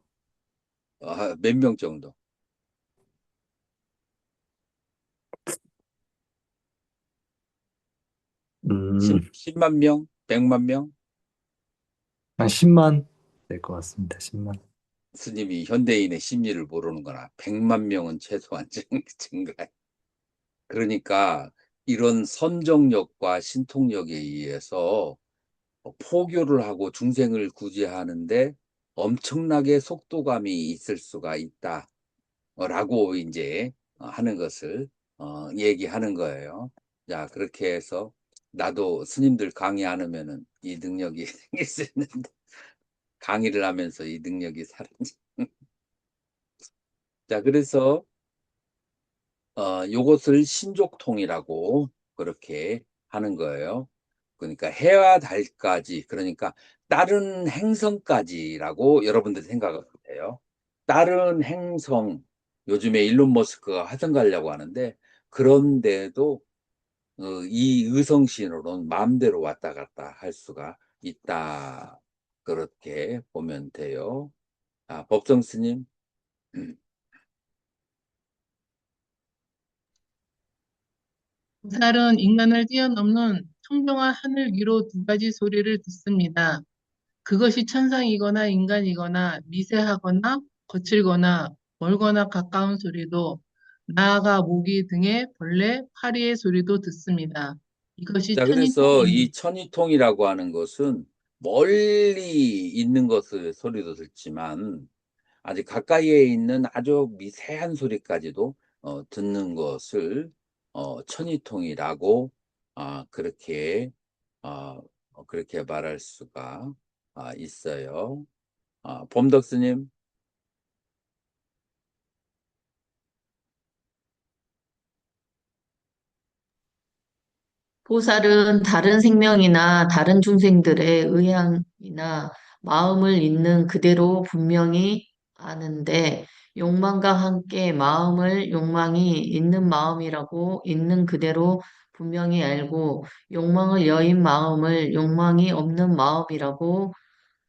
몇 명 정도? 음, 10만 명? 100만 명? 한 10만 될 것 같습니다. 10만. 스님이 현대인의 심리를 모르는구나. 100만 명은 최소한 증가해. 그러니까 이런 선정력과 신통력에 의해서 포교를 하고 중생을 구제하는데 엄청나게 속도감이 있을 수가 있다라고 이제 하는 것을 얘기하는 거예요. 자, 그렇게 해서 나도 스님들 강의 안 하면은 이 능력이 생길 수 있는데 강의를 하면서 이 능력이 사라지. 자, 그래서 요것을 신족통이라고 그렇게 하는 거예요. 그러니까 해와 달까지, 그러니까 다른 행성까지라고 여러분들 생각을 해요. 다른 행성, 요즘에 일론 머스크가 화성 가려고 하는데, 그런데도 이 의성신으로는 마음대로 왔다 갔다 할 수가 있다. 그렇게 보면 돼요. 아, 법성 스님. 보살은 인간을 뛰어넘는 청정한 하늘 위로 두 가지 소리를 듣습니다. 그것이 천상이거나 인간이거나 미세하거나 거칠거나 멀거나 가까운 소리도 나아가 모기 등의 벌레, 파리의 소리도 듣습니다. 이것이 자, 그래서 이 천이통입니다. 천이통이라고 하는 것은 멀리 있는 것을 소리도 듣지만 아주 가까이에 있는 아주 미세한 소리까지도 듣는 것을 천이통이라고 그렇게 그렇게 말할 수가 있어요. 범덕스님. 보살은 다른 생명이나 다른 중생들의 의향이나 마음을 있는 그대로 분명히 아는데 욕망과 함께 마음을 욕망이 있는 마음이라고 있는 그대로 분명히 알고 욕망을 여인 마음을 욕망이 없는 마음이라고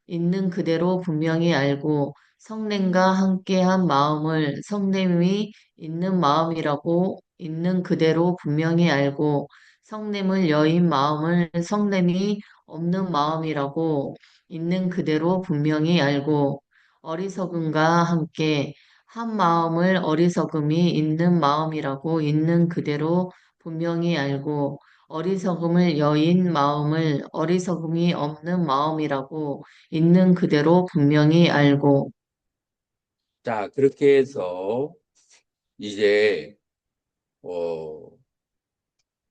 있는 그대로 분명히 알고 성냄과 함께한 마음을 성냄이 있는 마음이라고 있는 그대로 분명히 알고 성냄을 여인 마음을 성냄이 없는 마음이라고 있는 그대로 분명히 알고 어리석음과 함께 한 마음을 어리석음이 있는 마음이라고 있는 그대로 분명히 알고 어리석음을 여인 마음을 어리석음이 없는 마음이라고 있는 그대로 분명히 알고 자, 그렇게 해서 이제 어,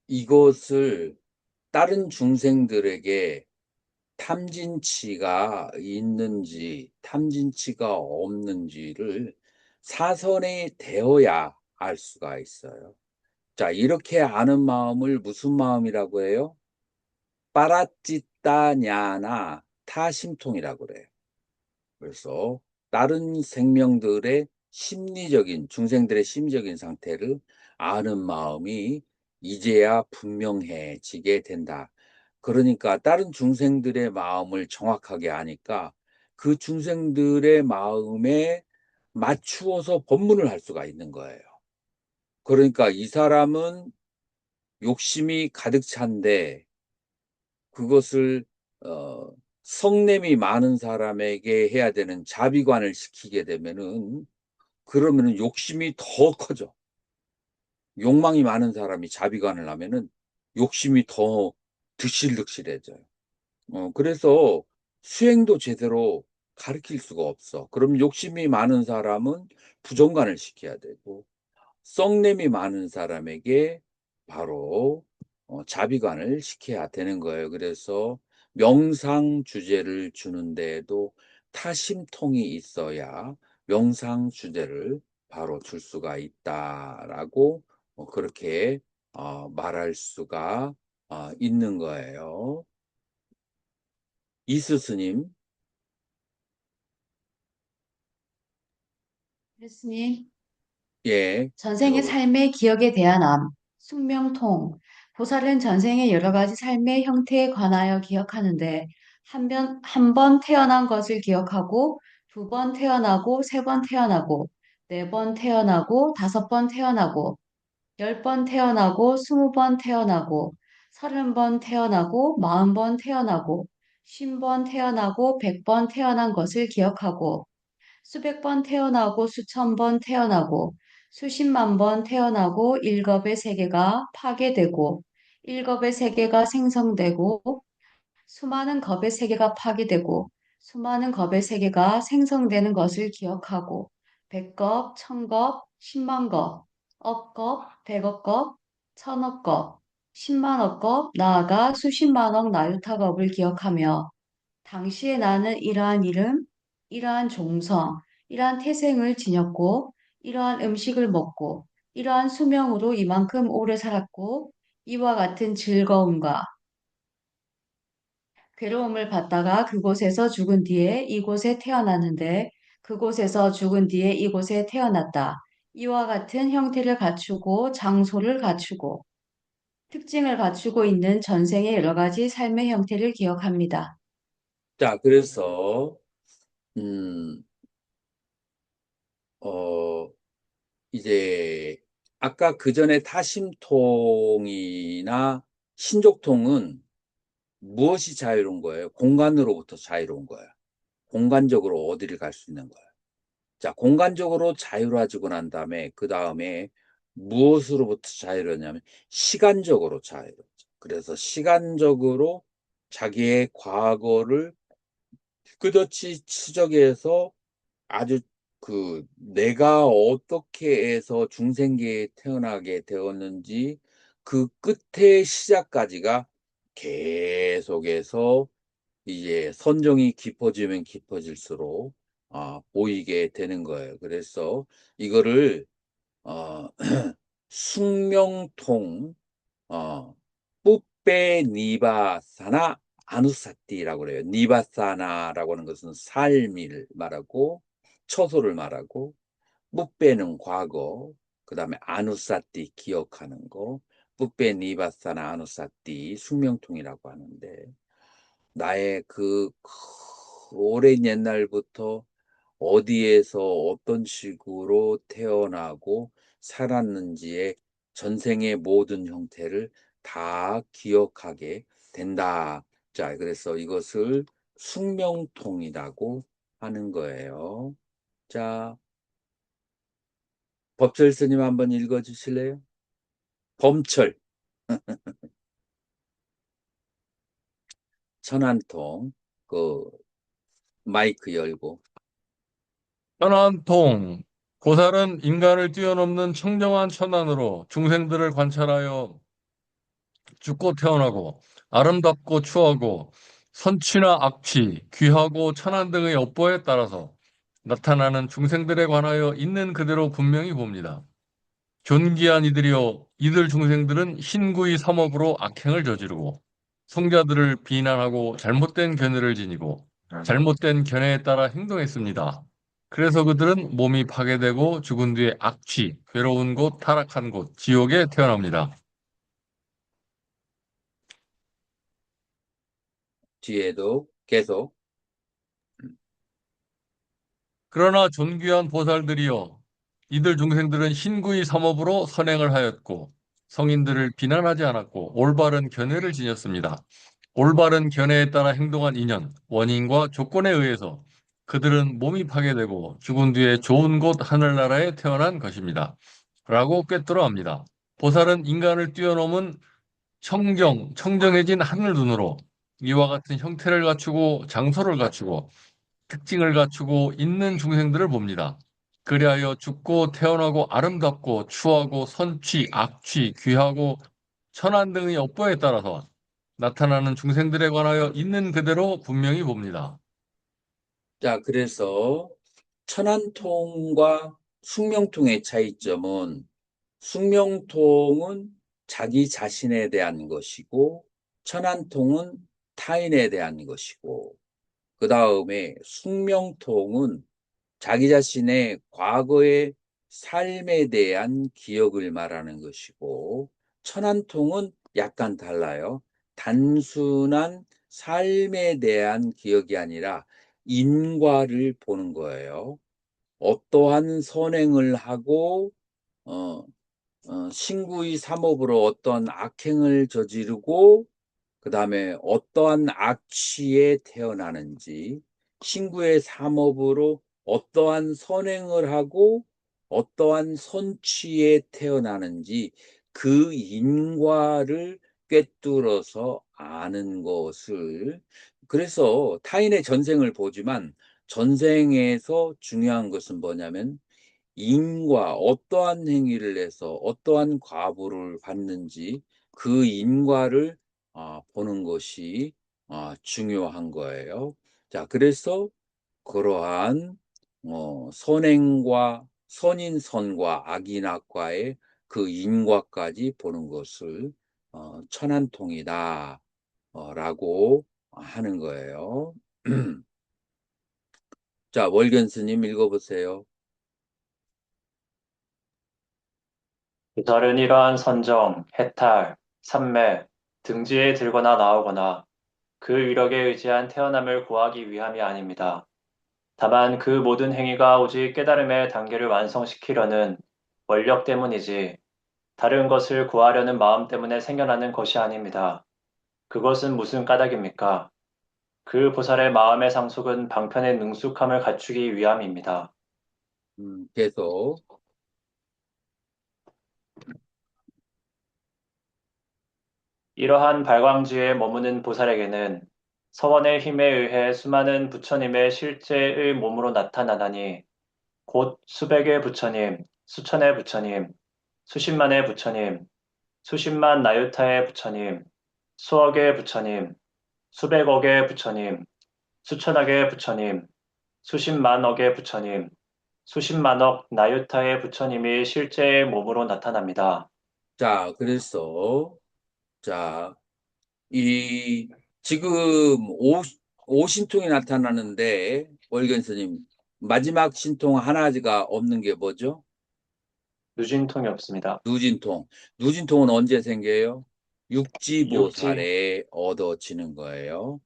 이것을 다른 중생들에게 탐진치가 있는지 탐진치가 없는지를 사선이 되어야 알 수가 있어요. 자, 이렇게 아는 마음을 무슨 마음이라고 해요? 빠라찌따냐나 타심통이라고 그래요. 그래서 다른 생명들의 중생들의 심리적인 상태를 아는 마음이 이제야 분명해지게 된다. 그러니까 다른 중생들의 마음을 정확하게 아니까 그 중생들의 마음에 맞추어서 법문을 할 수가 있는 거예요. 그러니까 이 사람은 욕심이 가득 찬데 그것을 성냄이 많은 사람에게 해야 되는 자비관을 시키게 되면은 그러면은 욕심이 더 커져. 욕망이 많은 사람이 자비관을 하면은 욕심이 더 드실득실해져요. 그래서 수행도 제대로 가르칠 수가 없어. 그럼 욕심이 많은 사람은 부정관을 시켜야 되고 썩냄이 많은 사람에게 바로 자비관을 시켜야 되는 거예요. 그래서 명상 주제를 주는데도 타심통이 있어야 명상 주제를 바로 줄 수가 있다라고 그렇게 말할 수가 있는 거예요. 이수스님, 예수님, 예, 전생의 읽어보세요. 삶의 기억에 대한 암, 숙명통. 보살은 전생의 여러 가지 삶의 형태에 관하여 기억하는데, 한 번 태어난 것을 기억하고, 두 번 태어나고, 세 번 태어나고, 네 번 태어나고, 다섯 번 태어나고, 10번 태어나고, 20번 태어나고, 30번 태어나고, 40번 태어나고, 50번 태어나고, 100번 태어난 것을 기억하고, 수백 번 태어나고 수천 번 태어나고 수십만 번 태어나고 일겁의 세계가 파괴되고 일겁의 세계가 생성되고 수많은 겁의 세계가 파괴되고 수많은 겁의 세계가 생성되는 것을 기억하고 백겁, 천겁, 십만겁, 억겁, 백억겁, 천억겁, 십만억겁, 나아가 수십만억 나유타겁을 기억하며 당시에 나는 이러한 이름, 이러한 종성, 이러한 태생을 지녔고, 이러한 음식을 먹고, 이러한 수명으로 이만큼 오래 살았고, 이와 같은 즐거움과 괴로움을 받다가 그곳에서 죽은 뒤에 이곳에 태어났는데, 그곳에서 죽은 뒤에 이곳에 태어났다. 이와 같은 형태를 갖추고, 장소를 갖추고, 특징을 갖추고 있는 전생의 여러 가지 삶의 형태를 기억합니다. 자, 그래서 음, 어, 이제 아까 그 전에 타심통이나 신족통은 무엇이 자유로운 거예요? 공간으로부터 자유로운 거예요. 공간적으로 어디를 갈 수 있는 거예요. 자, 공간적으로 자유로워지고 난 다음에 그 다음에 무엇으로부터 자유로냐면 시간적으로 자유로워져. 그래서 시간적으로 자기의 과거를 끝없이 추적해서 아주 내가 어떻게 해서 중생계에 태어나게 되었는지 그 끝의 시작까지가 계속해서 이제 선정이 깊어지면 깊어질수록 보이게 되는 거예요. 그래서 이거를 어, 숙명통 뿌페 니바사나 아누사티라고 그래요. 니바사나라고 하는 것은 삶을 말하고 처소를 말하고 뿌페는 과거, 그 다음에 아누사티 기억하는 거, 뿌페 니바사나 아누사티 숙명통이라고 하는데 나의 오랜 옛날부터 어디에서 어떤 식으로 태어나고 살았는지의 전생의 모든 형태를 다 기억하게 된다. 자, 그래서 이것을 숙명통이라고 하는 거예요. 자, 법철 스님 한번 읽어 주실래요? 범철, 천안통, 마이크 열고. 천안통. 고살은 인간을 뛰어넘는 청정한 천안으로 중생들을 관찰하여 죽고 태어나고 아름답고 추하고 선취나 악취, 귀하고 천한 등의 업보에 따라서 나타나는 중생들에 관하여 있는 그대로 분명히 봅니다. 존귀한 이들이여, 이들 중생들은 흰구이 삼업으로 악행을 저지르고 성자들을 비난하고 잘못된 견해를 지니고 잘못된 견해에 따라 행동했습니다. 그래서 그들은 몸이 파괴되고 죽은 뒤에 악취, 괴로운 곳, 타락한 곳, 지옥에 태어납니다. 뒤에도 계속. 그러나 존귀한 보살들이여, 이들 중생들은 신구의 삼업으로 선행을 하였고 성인들을 비난하지 않았고 올바른 견해를 지녔습니다. 올바른 견해에 따라 행동한 인연, 원인과 조건에 의해서 그들은 몸이 파괴되고 죽은 뒤에 좋은 곳 하늘나라에 태어난 것입니다. 라고 꿰뚫어 합니다. 보살은 인간을 뛰어넘은 청정해진 하늘 눈으로 이와 같은 형태를 갖추고 장소를 갖추고 특징을 갖추고 있는 중생들을 봅니다. 그리하여 죽고 태어나고 아름답고 추하고 선취, 악취, 귀하고 천한 등의 업보에 따라서 나타나는 중생들에 관하여 있는 그대로 분명히 봅니다. 자, 그래서 천안통과 숙명통의 차이점은 숙명통은 자기 자신에 대한 것이고 천안통은 타인에 대한 것이고 그 다음에 숙명통은 자기 자신의 과거의 삶에 대한 기억을 말하는 것이고 천안통은 약간 달라요. 단순한 삶에 대한 기억이 아니라 인과를 보는 거예요. 어떠한 선행을 하고 신구의 삼업으로 어떤 악행을 저지르고 그 다음에 어떠한 악취에 태어나는지, 신구의 삼업으로 어떠한 선행을 하고 어떠한 선취에 태어나는지 그 인과를 꿰뚫어서 아는 것을, 그래서 타인의 전생을 보지만 전생에서 중요한 것은 뭐냐면 인과, 어떠한 행위를 해서 어떠한 과보를 받는지 그 인과를 보는 것이 중요한 거예요. 자, 그래서 그러한 선행과 선인선과 악인악과의 그 인과까지 보는 것을 천안통이다 라고 하는 거예요. 자, 월견 스님 읽어보세요. 보살은 이러한 선정, 해탈, 삼매, 등지에 들거나 나오거나 그 위력에 의지한 태어남을 구하기 위함이 아닙니다. 다만 그 모든 행위가 오직 깨달음의 단계를 완성시키려는 원력 때문이지 다른 것을 구하려는 마음 때문에 생겨나는 것이 아닙니다. 그것은 무슨 까닭입니까? 그 보살의 마음의 상속은 방편의 능숙함을 갖추기 위함입니다. 계속. 이러한 발광지에 머무는 보살에게는 서원의 힘에 의해 수많은 부처님의 실제의 몸으로 나타나다니 곧 수백의 부처님, 수천의 부처님, 수십만의 부처님, 수십만 나유타의 부처님, 수억의 부처님, 수백억의 부처님, 수천억의 부처님, 수십만억의 부처님, 수십만억 나유타의 부처님이 실제의 몸으로 나타납니다. 자, 그래서 자, 지금 오신통이 나타나는데 월견 스님 마지막 신통 하나가 없는 게 뭐죠? 누진통이 없습니다. 누진통. 누진통은 언제 생겨요? 육지, 육지보살에 얻어지는 거예요.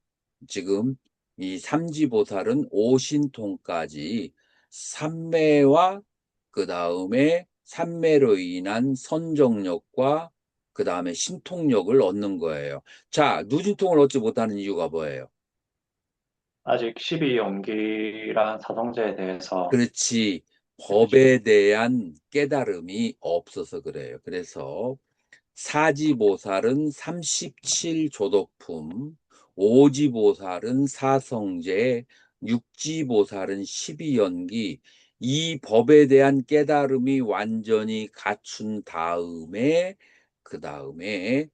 지금 이 삼지보살은 오신통까지 삼매와 그 다음에 삼매로 인한 선정력과 그 다음에 신통력을 얻는 거예요. 자, 누진통을 얻지 못하는 이유가 뭐예요? 아직 12연기란 사성제에 대해서 그렇지. 법에 대한 깨달음이 없어서 그래요. 그래서 사지보살은 37조덕품, 오지보살은 사성제, 육지보살은 12연기, 이 법에 대한 깨달음이 완전히 갖춘 다음에, 그 다음에,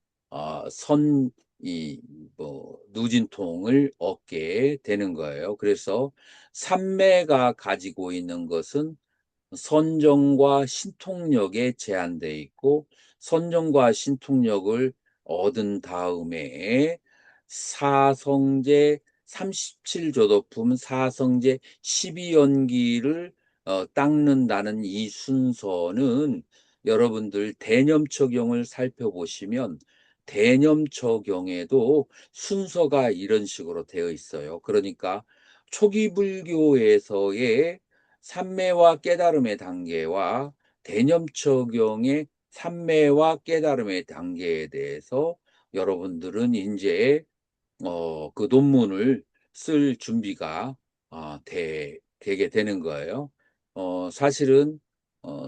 누진통을 얻게 되는 거예요. 그래서 삼매가 가지고 있는 것은 선정과 신통력에 제한되어 있고 선정과 신통력을 얻은 다음에 사성제, 37조도품 사성제 12연기를 닦는다는 이 순서는 여러분들 대념처경을 살펴보시면 대념처경에도 순서가 이런 식으로 되어 있어요. 그러니까 초기 불교에서의 삼매와 깨달음의 단계와 대념처경의 삼매와 깨달음의 단계에 대해서 여러분들은 이제 그 논문을 쓸 준비가 되게 되는 거예요. 사실은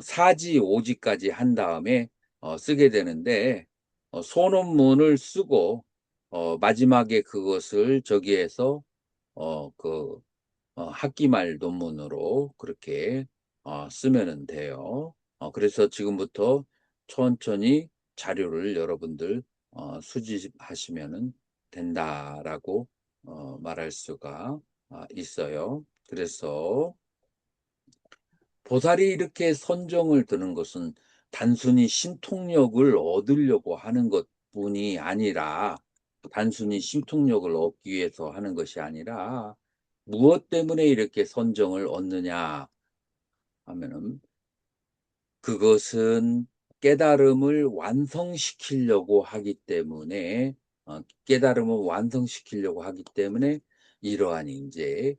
사지, 오지까지 한 다음에 쓰게 되는데 소논문을 쓰고 마지막에 그것을 저기에서 학기말 논문으로 그렇게 쓰면은 돼요. 그래서 지금부터 천천히 자료를 여러분들 수집하시면은 된다라고 말할 수가 있어요. 그래서 보살이 이렇게 선정을 드는 것은 단순히 신통력을 얻으려고 하는 것뿐이 아니라 단순히 신통력을 얻기 위해서 하는 것이 아니라 무엇 때문에 이렇게 선정을 얻느냐 하면은 그것은 깨달음을 완성시키려고 하기 때문에 깨달음을 완성시키려고 하기 때문에 이러한 이제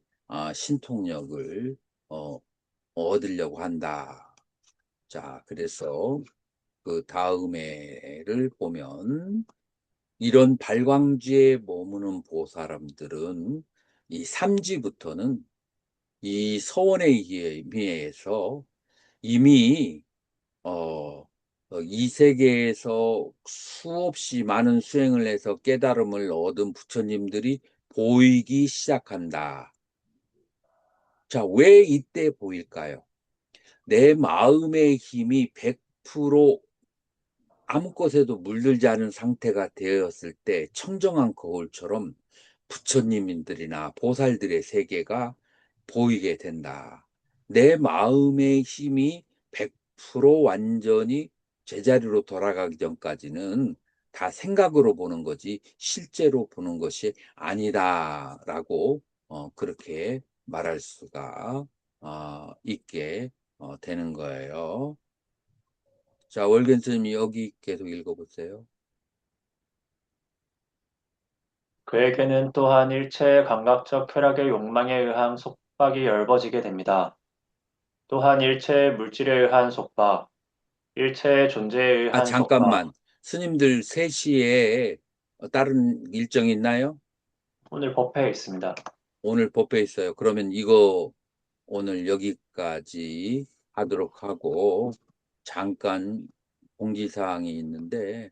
신통력을 얻으려고 한다. 자, 그래서 그 다음에를 보면 이런 발광지에 머무는 보사람들은 이 삼지부터는 이 서원의 의미에서 이미 이 세계에서 수없이 많은 수행을 해서 깨달음을 얻은 부처님들이 보이기 시작한다. 자, 왜 이때 보일까요? 내 마음의 힘이 100% 아무 것에도 물들지 않은 상태가 되었을 때 청정한 거울처럼 부처님들이나 보살들의 세계가 보이게 된다. 내 마음의 힘이 100% 완전히 제자리로 돌아가기 전까지는 다 생각으로 보는 거지 실제로 보는 것이 아니다라고 그렇게 말할 수가 있게 되는 거예요. 자, 월견 선생님 여기 계속 읽어보세요. 그에게는 또한 일체의 감각적 쾌락의 욕망에 의한 속박이 열버지게 됩니다. 또한 일체의 물질에 의한 속박, 일체의 존재에 의한 속박, 잠깐만. 스님들 3시에 다른 일정이 있나요? 오늘 법회에 있습니다. 오늘 법회 있어요. 그러면 이거 오늘 여기까지 하도록 하고 잠깐 공지사항이 있는데